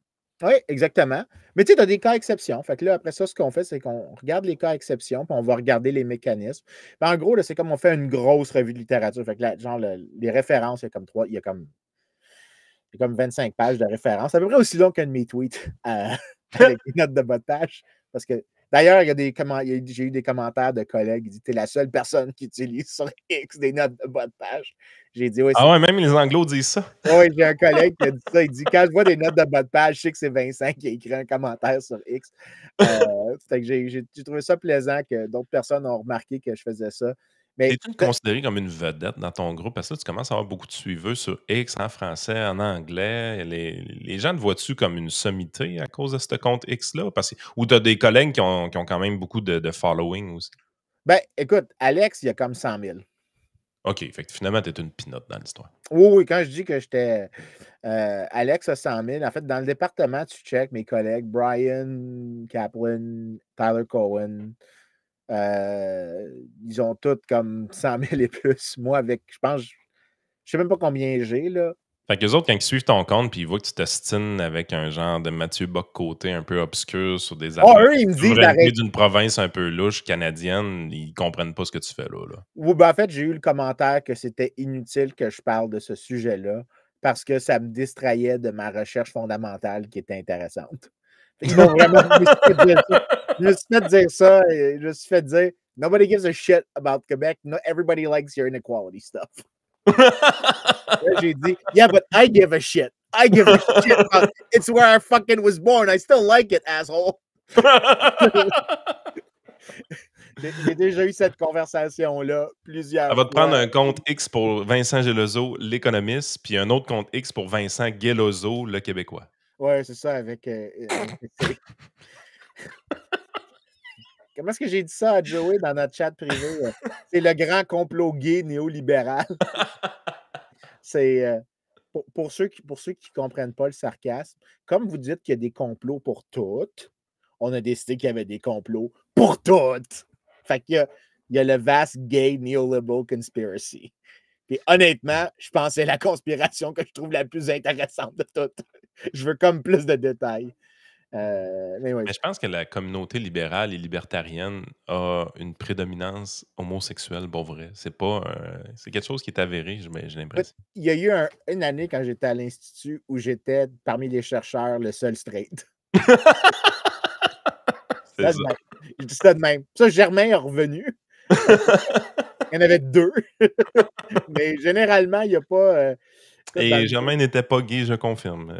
Speaker 2: Oui, exactement. Mais tu sais, tu as des cas exceptions. Fait que là, après ça, ce qu'on fait, c'est qu'on regarde les cas exceptions, puis on va regarder les mécanismes. Puis en gros, là, c'est comme on fait une grosse revue de littérature. Fait que là, genre, les références, il y a comme 25 pages de références. C'est à peu près aussi long qu'un de mes tweets avec des notes de bas de page. Parce que d'ailleurs, j'ai eu des commentaires de collègues qui disent t'es la seule personne qui utilise sur X des notes de bas de page. J'ai dit oui,
Speaker 1: Ah ouais, même les Anglos disent ça.
Speaker 2: oui, j'ai un collègue qui a dit ça. Il dit quand je vois des notes de bas de page, je sais que c'est Vincent qui a écrit un commentaire sur X. Fait que j'ai trouvé ça plaisant que d'autres personnes ont remarqué que je faisais ça. Mais
Speaker 1: T'es-tu considéré comme une vedette dans ton groupe? Parce que là, tu commences à avoir beaucoup de suiveux sur X, en français, en anglais. Les gens te voient-tu comme une sommité à cause de ce compte X-là? Ou tu as des collègues qui ont quand même beaucoup de following aussi?
Speaker 2: ben, écoute, Alex, il y a comme 100 000.
Speaker 1: OK, fait que finalement, tu es une pinotte dans l'histoire.
Speaker 2: Oui, oui, quand je dis que j'étais Alex a 100 000, en fait, dans le département, tu check mes collègues, Brian Kaplan, Tyler Cohen, ils ont tous comme 100 000 et plus. Moi, avec, je pense, je sais même pas combien j'ai, là.
Speaker 1: Fait que les autres, quand ils suivent ton compte puis ils voient que tu t'ostines avec un genre de Mathieu Bock-Côté un peu obscur sur des
Speaker 2: Oh,
Speaker 1: affaires
Speaker 2: eux, ils
Speaker 1: de
Speaker 2: me disent
Speaker 1: souveraineté
Speaker 2: d'arrêter.
Speaker 1: d'une province un peu louche canadienne, ils comprennent pas ce que tu fais là.
Speaker 2: Oui, ben, en fait, j'ai eu le commentaire que c'était inutile que je parle de ce sujet-là parce que ça me distrayait de ma recherche fondamentale qui était intéressante. Ils m'ont vraiment. Je me suis fait dire ça. Je me suis fait dire ça et je me suis fait dire Nobody gives a shit about Quebec. No, everybody likes your inequality stuff. Là, j'ai dit Yeah, but I give a shit. I give a shit about it's where I fucking was born. I still like it, asshole. J'ai déjà eu cette conversation-là plusieurs
Speaker 1: Ça va te prendre
Speaker 2: fois.
Speaker 1: un compte X pour Vincent Gelozo, l'économiste, puis un autre compte X pour Vincent Guélozo, le Québécois.
Speaker 2: Ouais, c'est ça, avec comment est-ce que j'ai dit ça à Joey dans notre chat privé? C'est le grand complot gay néolibéral. C'est pour ceux qui ne comprennent pas le sarcasme, comme vous dites qu'il y a des complots pour toutes, on a décidé qu'il y avait des complots pour toutes. Fait il y a le vast gay neoliberal conspiracy. Puis honnêtement, je pense que c'est la conspiration que je trouve la plus intéressante de toutes. Je veux comme plus de détails. Mais oui.
Speaker 1: Mais je pense que la communauté libérale et libertarienne a une prédominance homosexuelle, pour vrai. C'est quelque chose qui est avéré, j'ai l'impression.
Speaker 2: Il y a eu une année quand j'étais à l'Institut où j'étais parmi les chercheurs le seul straight.
Speaker 1: C'est ça.
Speaker 2: Je dis ça de même. Ça, Germain est revenu. Il y en avait deux. Mais généralement, il n'y a pas.
Speaker 1: Et Germain n'était pas gay, je confirme.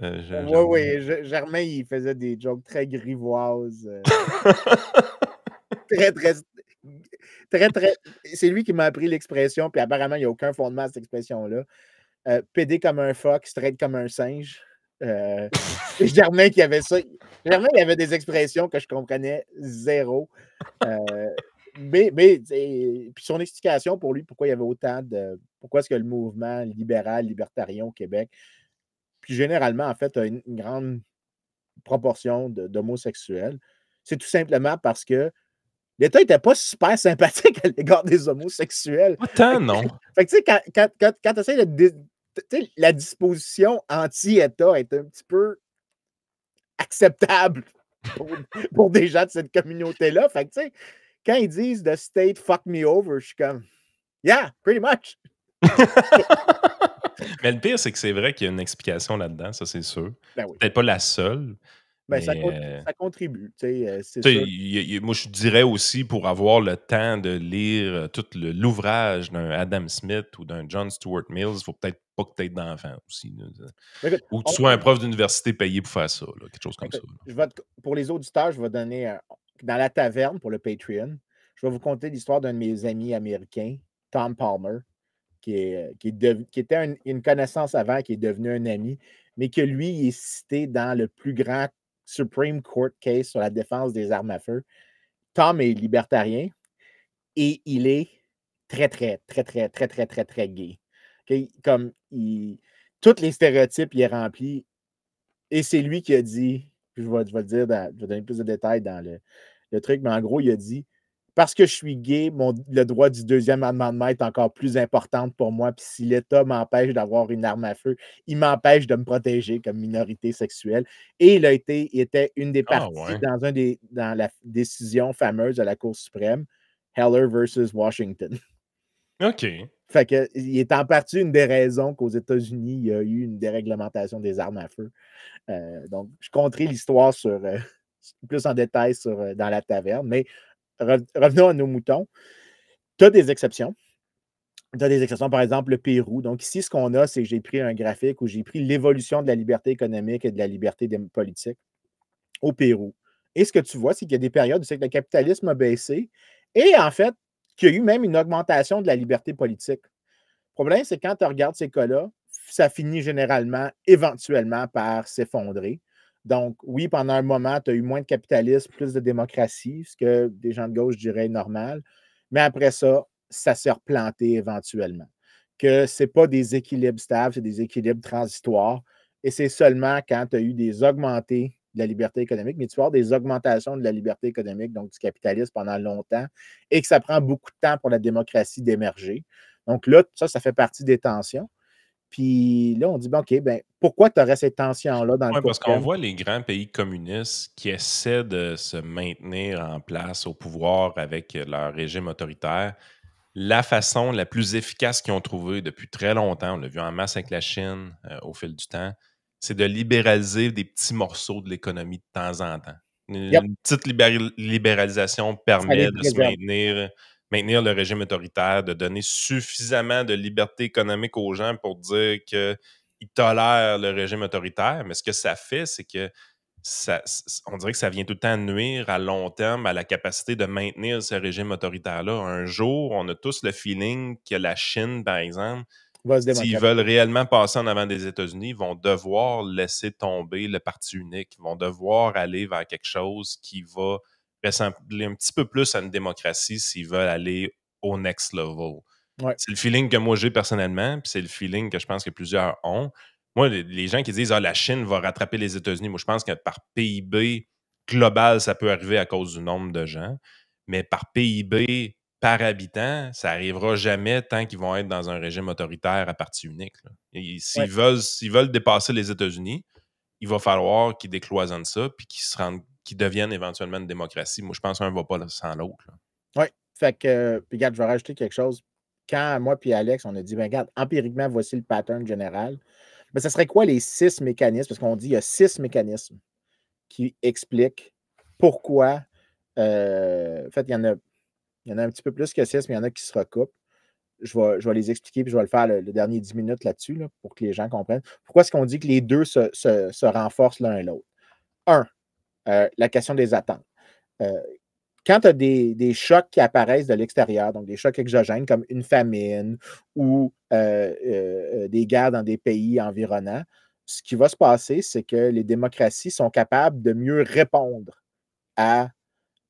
Speaker 2: Oui, oui. Germain, il faisait des jokes très grivoises. Très, très. Très, très. C'est lui qui m'a appris l'expression, puis apparemment, il n'y a aucun fondement à cette expression-là. Pédé comme un phoque, straight comme un singe. Germain qui avait ça. Germain, il avait des expressions que je comprenais zéro. Mais puis son explication pour lui, pourquoi il y avait autant de. Pourquoi est-ce que le mouvement libéral, libertarien au Québec, puis généralement, en fait, a une grande proportion d'homosexuels, c'est tout simplement parce que l'État n'était pas super sympathique à l'égard des homosexuels.
Speaker 1: Pas tant, non.
Speaker 2: Fait que, tu sais, quand tu essaies de. La disposition anti-État est un petit peu acceptable pour des gens de cette communauté-là. Fait que, tu sais, quand ils disent The state fuck me over, je suis comme Yeah, pretty much.
Speaker 1: Mais le pire, c'est que c'est vrai qu'il y a une explication là-dedans, ça, c'est sûr.
Speaker 2: Ben oui.
Speaker 1: Peut-être pas la seule,
Speaker 2: Ben,
Speaker 1: mais
Speaker 2: ça contribue, tu sais, c'est
Speaker 1: tu sais,
Speaker 2: sûr.
Speaker 1: moi, je dirais aussi pour avoir le temps de lire tout l'ouvrage d'un Adam Smith ou d'un John Stuart Mills, il faut peut-être pas que tu aies d'enfants aussi. Là.
Speaker 2: Ben, écoute,
Speaker 1: Ou que tu sois un prof d'université payé pour faire ça, là, quelque chose comme ça.
Speaker 2: écoute, pour les auditeurs, je vais donner dans la taverne pour le Patreon, je vais vous conter l'histoire d'un de mes amis américains, Tom Palmer, qui était une connaissance avant, qui est devenu un ami, mais que lui, il est cité dans le plus grand Supreme Court case sur la défense des armes à feu. Tom est libertarien et il est très, très, très, très, très, très, très, très gay. Okay? Tous les stéréotypes, il est rempli. Et c'est lui qui a dit Puis je vais le dire, je vais donner plus de détails dans le truc, mais en gros, il a dit parce que je suis gay, le droit du deuxième amendement est encore plus important pour moi. Puis si l'État m'empêche d'avoir une arme à feu, il m'empêche de me protéger comme minorité sexuelle. Et il était une des
Speaker 1: Ah
Speaker 2: parties
Speaker 1: ouais.
Speaker 2: dans la décision fameuse de la Cour suprême, Heller versus Washington.
Speaker 1: OK.
Speaker 2: Fait que, il est en partie une des raisons qu'aux États-Unis, il y a eu une déréglementation des armes à feu. Donc, je conterai l'histoire plus en détail dans la taverne, mais revenons à nos moutons. Tu as des exceptions. Tu as des exceptions, par exemple, le Pérou. Donc, ici, ce qu'on a, c'est que j'ai pris un graphique où j'ai pris l'évolution de la liberté économique et de la liberté politique au Pérou. Et ce que tu vois, c'est qu'il y a des périodes où c'est que le capitalisme a baissé et en fait, qu'il y a eu même une augmentation de la liberté politique. Le problème, c'est que quand tu regardes ces cas-là, ça finit généralement, éventuellement, par s'effondrer. Donc, oui, pendant un moment, tu as eu moins de capitalisme, plus de démocratie, ce que des gens de gauche diraient normal. Mais après ça, ça s'est replanté éventuellement. Que ce n'est pas des équilibres stables, c'est des équilibres transitoires. Et c'est seulement quand tu as eu des augmentés de la liberté économique, mais tu vas avoir des augmentations de la liberté économique, donc du capitalisme pendant longtemps, et que ça prend beaucoup de temps pour la démocratie d'émerger. Donc là, ça fait partie des tensions. Puis là, on dit, ben, OK, ben, pourquoi tu aurais cette tension-là dans le
Speaker 1: Oui,
Speaker 2: court
Speaker 1: parce qu'on
Speaker 2: terme?
Speaker 1: voit les grands pays communistes qui essaient de se maintenir en place au pouvoir avec leur régime autoritaire. La façon la plus efficace qu'ils ont trouvée depuis très longtemps, on l'a vu en masse avec la Chine au fil du temps, c'est de libéraliser des petits morceaux de l'économie de temps en temps.
Speaker 2: Yep,
Speaker 1: Une petite libéralisation
Speaker 2: ça les
Speaker 1: permet de se
Speaker 2: préserve.
Speaker 1: maintenir le régime autoritaire, de donner suffisamment de liberté économique aux gens pour dire qu'ils tolèrent le régime autoritaire. Mais ce que ça fait, c'est que on dirait que ça vient tout le temps nuire à long terme à la capacité de maintenir ce régime autoritaire-là. Un jour, on a tous le feeling que la Chine, par exemple,
Speaker 2: Va se
Speaker 1: s'ils veulent
Speaker 2: démocratiser.
Speaker 1: réellement passer en avant des États-Unis, ils vont devoir laisser tomber le parti unique. Ils vont devoir aller vers quelque chose qui va ressembler un petit peu plus à une démocratie s'ils veulent aller au next level.
Speaker 2: Ouais,
Speaker 1: C'est le feeling que moi j'ai personnellement, puis c'est le feeling que je pense que plusieurs ont. Moi, les gens qui disent la Chine va rattraper les États-Unis, moi je pense que par PIB global, ça peut arriver à cause du nombre de gens, mais par PIB par habitant, ça n'arrivera jamais tant qu'ils vont être dans un régime autoritaire à parti unique. Là. Et
Speaker 2: ouais,
Speaker 1: s'ils veulent dépasser les États-Unis, il va falloir qu'ils décloisonnent ça puis qu'ils deviennent éventuellement une démocratie. Moi, je pense qu'un ne va pas sans l'autre.
Speaker 2: ouais. Fait que, puis regarde, je vais rajouter quelque chose. Quand moi puis Alex, on a dit, ben, regarde, empiriquement, voici le pattern général. Ben, ça serait quoi les 6 mécanismes? Parce qu'on dit il y a 6 mécanismes qui expliquent pourquoi. En fait, il y en a un petit peu plus que 6, mais il y en a qui se recoupent. Je vais les expliquer, puis je vais le faire le dernier 10 minutes là-dessus, là, pour que les gens comprennent. Pourquoi est-ce qu'on dit que les deux se renforcent l'un et l'autre? Un, la question des attentes. Euh, Quand tu as des chocs qui apparaissent de l'extérieur, donc des chocs exogènes comme une famine ou des guerres dans des pays environnants, ce qui va se passer, c'est que les démocraties sont capables de mieux répondre à,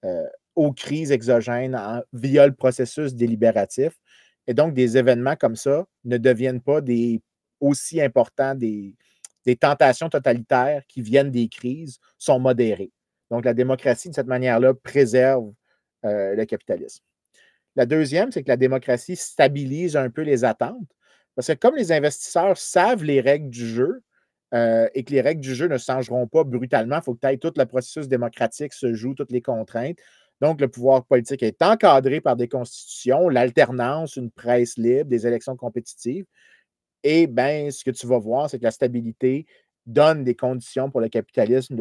Speaker 2: euh, aux crises exogènes via le processus délibératif. Et donc, des événements comme ça ne deviennent pas aussi importants, des tentations totalitaires qui viennent des crises, sont modérées. Donc, la démocratie, de cette manière-là, préserve le capitalisme. La deuxième, c'est que la démocratie stabilise un peu les attentes. Parce que comme les investisseurs savent les règles du jeu et que les règles du jeu ne changeront pas brutalement, il faut que tout le processus démocratique se joue, toutes les contraintes. Donc, le pouvoir politique est encadré par des constitutions, l'alternance, une presse libre, des élections compétitives. Et bien, ce que tu vas voir, c'est que la stabilité donne des conditions pour le capitalisme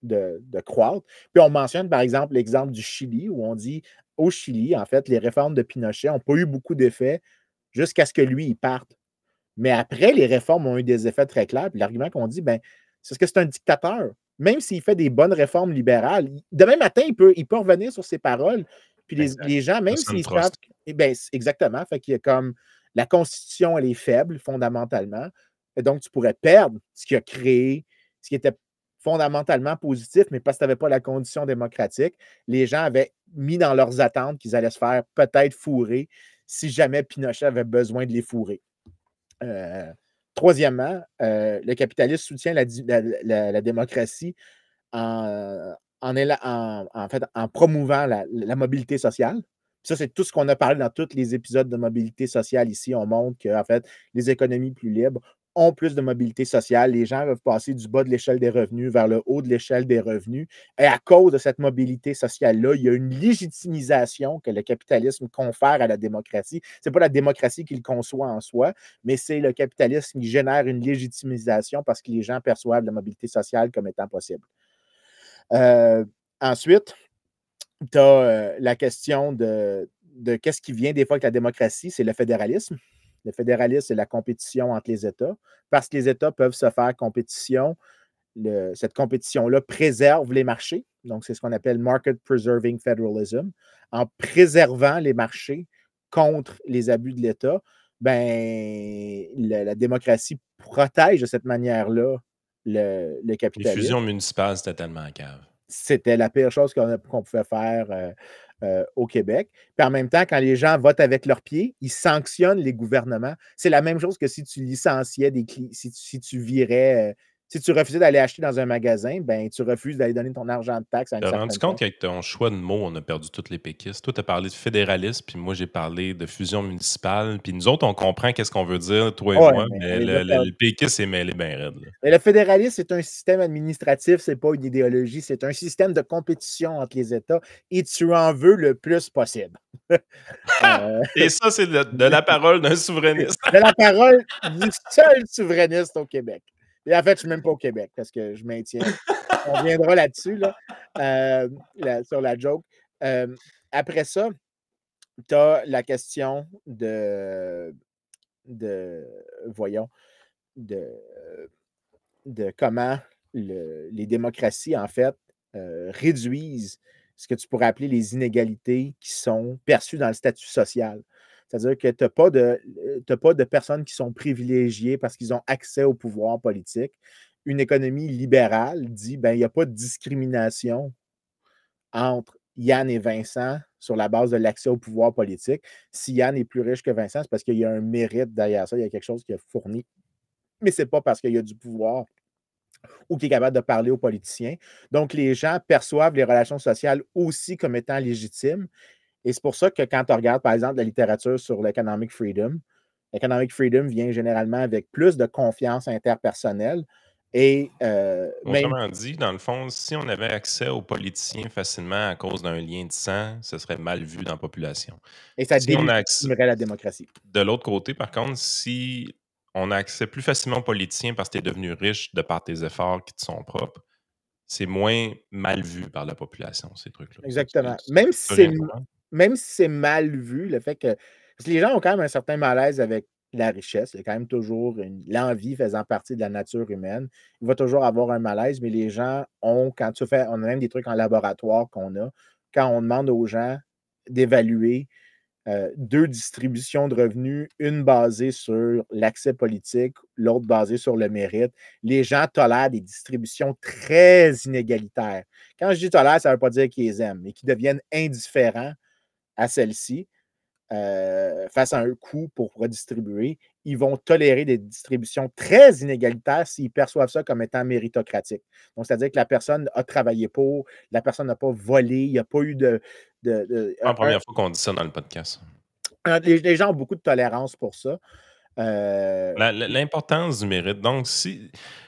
Speaker 2: de croître. Puis on mentionne, par exemple, l'exemple du Chili, où on dit au Chili, en fait, les réformes de Pinochet n'ont pas eu beaucoup d'effets jusqu'à ce que lui, il parte. Mais après, les réformes ont eu des effets très clairs. Puis l'argument qu'on dit, ben, c'est que c'est un dictateur. Même s'il fait des bonnes réformes libérales, demain matin, il peut revenir sur ses paroles. Puis
Speaker 1: Exact.
Speaker 2: les gens,
Speaker 1: Ça
Speaker 2: même
Speaker 1: sonne
Speaker 2: s'ils savent,
Speaker 1: trust.
Speaker 2: eh ben, exactement, fait qu'il y a comme la Constitution, elle est faible fondamentalement. Et donc, tu pourrais perdre ce qui a créé, ce qui était fondamentalement positif, mais parce que tu n'avais pas la condition démocratique, les gens avaient mis dans leurs attentes qu'ils allaient se faire peut-être fourrer si jamais Pinochet avait besoin de les fourrer. Troisièmement, le capitalisme soutient la démocratie en promouvant la mobilité sociale. Ça, c'est tout ce qu'on a parlé dans tous les épisodes de mobilité sociale ici. On montre que, en fait, les économies plus libres ont plus de mobilité sociale. Les gens peuvent passer du bas de l'échelle des revenus vers le haut de l'échelle des revenus. Et à cause de cette mobilité sociale-là, il y a une légitimisation que le capitalisme confère à la démocratie. Ce n'est pas la démocratie qui le conçoit en soi, mais c'est le capitalisme qui génère une légitimisation parce que les gens perçoivent la mobilité sociale comme étant possible. Ensuite, tu as la question de qu'est-ce qui vient des fois avec la démocratie, c'est le fédéralisme. Le fédéralisme, c'est la compétition entre les États. Parce que les États peuvent se faire compétition, cette compétition-là préserve les marchés. Donc, c'est ce qu'on appelle Market Preserving Federalism. En préservant les marchés contre les abus de l'État, ben, la démocratie protège de cette manière-là le
Speaker 1: Les
Speaker 2: capitalisme.
Speaker 1: fusions municipales, c'était tellement cave.
Speaker 2: C'était la pire chose qu'on pouvait faire au Québec. Puis en même temps, quand les gens votent avec leurs pieds, ils sanctionnent les gouvernements. C'est la même chose que si tu licenciais si tu virais, si tu refusais d'aller acheter dans un magasin, ben tu refuses d'aller donner ton argent de taxe à
Speaker 1: Tu
Speaker 2: une
Speaker 1: t'es rendu
Speaker 2: certaine
Speaker 1: compte
Speaker 2: personne.
Speaker 1: qu'avec ton choix de mots, on a perdu tous les péquistes. Toi, tu as parlé de fédéralisme, puis moi, j'ai parlé de fusion municipale. Puis nous autres, on comprend qu'est-ce qu'on veut dire, toi et
Speaker 2: Ouais,
Speaker 1: moi,
Speaker 2: mais on
Speaker 1: mais
Speaker 2: les a perdus.
Speaker 1: le péquiste est mêlé bien raide. Là.
Speaker 2: Mais le fédéralisme, c'est un système administratif, c'est pas une idéologie, c'est un système de compétition entre les États et tu en veux le plus possible.
Speaker 1: Et ça, c'est de la parole d'un souverainiste.
Speaker 2: De la parole du seul souverainiste au Québec. Et en fait, je ne suis même pas au Québec parce que je maintiens. On viendra là-dessus, là, sur la joke. Après ça, tu as la question de voyons, de, de comment les démocraties, en fait, réduisent ce que tu pourrais appeler les inégalités qui sont perçues dans le statut social. C'est-à-dire que tu n'as pas de personnes qui sont privilégiées parce qu'ils ont accès au pouvoir politique. Une économie libérale dit ben, il n'y a pas de discrimination entre Yann et Vincent sur la base de l'accès au pouvoir politique. Si Yann est plus riche que Vincent, c'est parce qu'il y a un mérite derrière ça, il y a quelque chose qui a fourni. Mais ce n'est pas parce qu'il y a du pouvoir ou qui est capable de parler aux politiciens. Donc, les gens perçoivent les relations sociales aussi comme étant légitimes. Et c'est pour ça que quand on regarde, par exemple, la littérature sur l'economic freedom vient généralement avec plus de confiance interpersonnelle. Et même.
Speaker 1: Autrement dit, dans le fond, si on avait accès aux politiciens facilement à cause d'un lien de sang, ce serait mal vu dans la population.
Speaker 2: Et ça
Speaker 1: Si on a accès,
Speaker 2: délégitimerait la démocratie.
Speaker 1: de l'autre côté, par contre, si on a accès plus facilement aux politiciens parce que tu es devenu riche de par tes efforts qui te sont propres, c'est moins mal vu par la population, ces trucs-là.
Speaker 2: Exactement.
Speaker 1: Ça, je viens de comprendre.
Speaker 2: Même si c'est mal vu, le fait que. Parce que les gens ont quand même un certain malaise avec la richesse. Il y a quand même toujours l'envie faisant partie de la nature humaine. Il va toujours avoir un malaise, mais les gens ont, quand tu fais, on a même des trucs en laboratoire qu'on a, quand on demande aux gens d'évaluer deux distributions de revenus, une basée sur l'accès politique, l'autre basée sur le mérite. Les gens tolèrent des distributions très inégalitaires. Quand je dis tolèrent, ça ne veut pas dire qu'ils les aiment, mais qu'ils deviennent indifférents à celle-ci face à un coût pour redistribuer. Ils vont tolérer des distributions très inégalitaires s'ils perçoivent ça comme étant méritocratique. Donc, c'est-à-dire que la personne a travaillé pour, la personne n'a pas volé, il n'y a pas eu
Speaker 1: C'est pas la première fois qu'on dit ça dans le podcast.
Speaker 2: les gens ont beaucoup de tolérance pour ça.
Speaker 1: L'importance du mérite. Donc,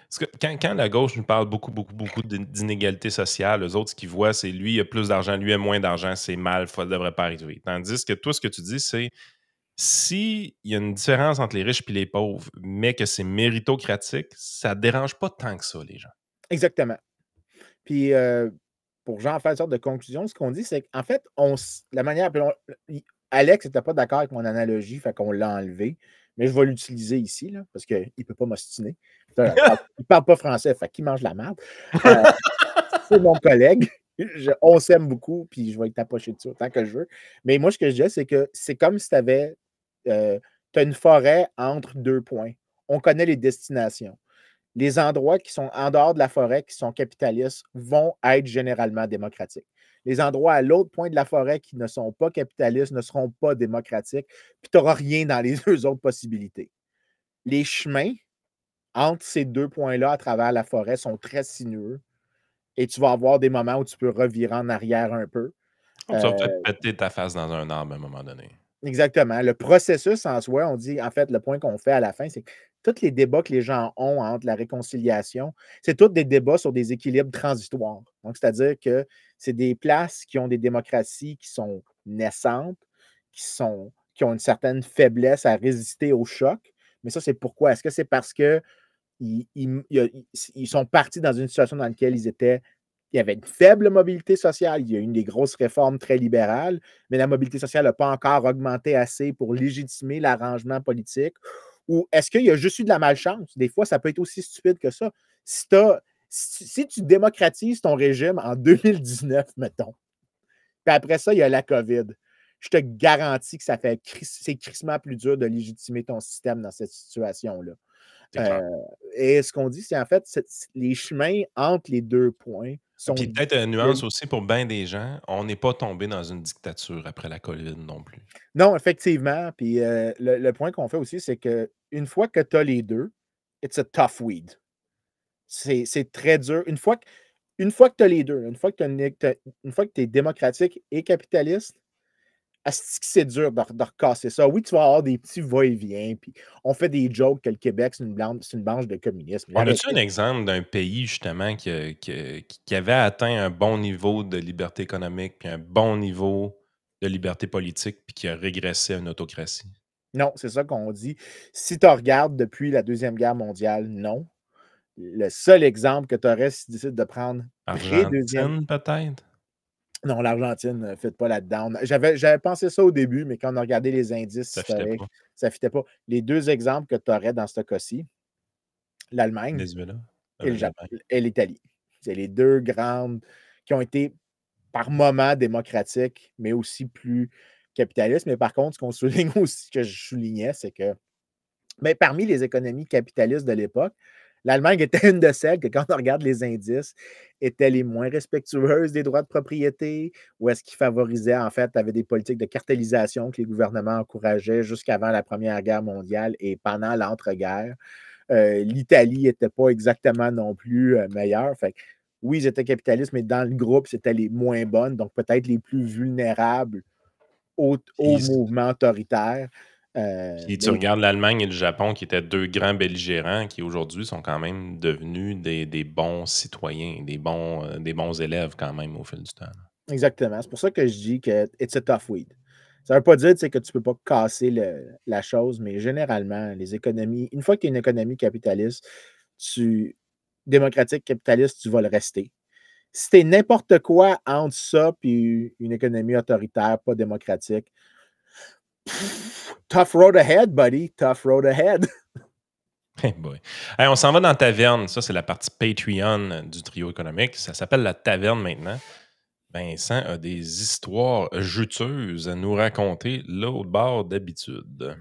Speaker 1: parce que quand la gauche nous parle beaucoup, beaucoup, beaucoup d'inégalités sociales, eux autres, ce qu'ils voient, c'est lui a plus d'argent, lui a moins d'argent, c'est mal, ça ne devrait pas arriver. Tandis que toi, ce que tu dis, c'est s'il y a une différence entre les riches et les pauvres, mais que c'est méritocratique, ça ne dérange pas tant que ça, les gens.
Speaker 2: Exactement. Puis, pour genre faire une sorte de conclusion, ce qu'on dit, c'est qu'en fait, la manière. Alex n'était pas d'accord avec mon analogie, fait qu'on l'a enlevé. Mais je vais l'utiliser ici, là, parce qu'il ne peut pas m'ostiner. Il ne parle pas français, fait qu'il mange la merde. C'est mon collègue. On s'aime beaucoup, puis je vais être tapoché dessus autant que je veux. Mais moi, ce que je dis, c'est que c'est comme si tu avais une forêt entre deux points. On connaît les destinations. Les endroits qui sont en dehors de la forêt, qui sont capitalistes, vont être généralement démocratiques. Les endroits à l'autre point de la forêt qui ne sont pas capitalistes ne seront pas démocratiques, puis tu n'auras rien dans les deux autres possibilités. Les chemins entre ces deux points-là à travers la forêt sont très sinueux et tu vas avoir des moments où tu peux revirer en arrière un peu.
Speaker 1: Donc, tu vas peut-être péter ta face dans un arbre à un moment donné.
Speaker 2: Exactement. Le processus en soi, on dit, en fait, le point qu'on fait à la fin, c'est que tous les débats que les gens ont entre la réconciliation, c'est tous des débats sur des équilibres transitoires. Donc, c'est-à-dire que c'est des places qui ont des démocraties qui sont naissantes, qui ont une certaine faiblesse à résister au choc. Mais ça, c'est pourquoi? Est-ce que c'est parce que ils sont partis dans une situation dans laquelle il y avait une faible mobilité sociale, il y a eu une des grosses réformes très libérales, mais la mobilité sociale n'a pas encore augmenté assez pour légitimer l'arrangement politique? Ou est-ce qu'il y a juste eu de la malchance? Des fois, ça peut être aussi stupide que ça. Si tu démocratises ton régime en 2019, mettons, puis après ça, il y a la COVID, je te garantis que c'est crissement plus dur de légitimer ton système dans cette situation-là.
Speaker 1: C'est clair.
Speaker 2: Et ce qu'on dit, c'est en fait, les chemins entre les deux points sont
Speaker 1: Puis peut-être une
Speaker 2: difficiles.
Speaker 1: nuance aussi pour bien des gens, on n'est pas tombé dans une dictature après la COVID non plus.
Speaker 2: Non, effectivement. Puis le point qu'on fait aussi, c'est qu'une fois que tu as les deux, it's a tough weed. C'est très dur. Une fois que tu as les deux, une fois que tu es démocratique et capitaliste, asti que c'est dur de recasser ça. Oui, tu vas avoir des petits va-et-vient, puis on fait des jokes que le Québec, c'est une branche de communisme.
Speaker 1: On a-tu un
Speaker 2: Arrêtez.
Speaker 1: exemple d'un pays justement qui avait atteint un bon niveau de liberté économique, puis un bon niveau de liberté politique, puis qui a régressé à une autocratie?
Speaker 2: Non, c'est ça qu'on dit. Si tu regardes depuis la Deuxième Guerre mondiale, non. Le seul exemple que tu aurais si tu décides de prendre pré-deuxième.
Speaker 1: Argentine peut-être?
Speaker 2: Non, l'Argentine ne fit pas là-dedans. J'avais pensé ça au début, mais quand on a regardé les indices
Speaker 1: Ça fitait
Speaker 2: historiques,
Speaker 1: pas.
Speaker 2: ça ne fitait pas. Les deux exemples que tu aurais dans ce cas-ci, l'Allemagne
Speaker 1: Venezuela?
Speaker 2: et le Japon
Speaker 1: L'Allemagne.
Speaker 2: et l'Italie. C'est les deux grandes qui ont été par moments démocratiques, mais aussi plus capitalistes. Mais par contre, ce qu'on souligne aussi, que je soulignais, c'est que parmi les économies capitalistes de l'époque, l'Allemagne était une de celles que, quand on regarde les indices, étaient les moins respectueuses des droits de propriété, ou est-ce qu'ils favorisaient, en fait, avait des politiques de cartélisation que les gouvernements encourageaient jusqu'avant la Première Guerre mondiale et pendant l'entre-guerre. L'Italie n'était pas exactement non plus meilleure. Fait que, oui, ils étaient capitalistes, mais dans le groupe, c'était les moins bonnes, donc peut-être les plus vulnérables au
Speaker 1: Puis
Speaker 2: mouvement autoritaire.
Speaker 1: puis tu
Speaker 2: Mais
Speaker 1: regardes l'Allemagne et le Japon qui étaient 2 grands belligérants qui aujourd'hui sont quand même devenus des bons citoyens, des bons élèves quand même au fil du temps, là.
Speaker 2: exactement. C'est pour ça que je dis que it's a tough weed. Ça ne veut pas dire, tu sais, que tu ne peux pas casser la chose, mais généralement, les économies, une fois que tu es une économie capitaliste, démocratique capitaliste, tu vas le rester. Si tu es n'importe quoi entre ça et une économie autoritaire, pas démocratique, tough road ahead, buddy. Tough road ahead.
Speaker 1: Eh boy. Hey, on s'en va dans la taverne. Ça, c'est la partie Patreon du trio économique. Ça s'appelle la taverne maintenant. Vincent a des histoires juteuses à nous raconter là au bord d'habitude.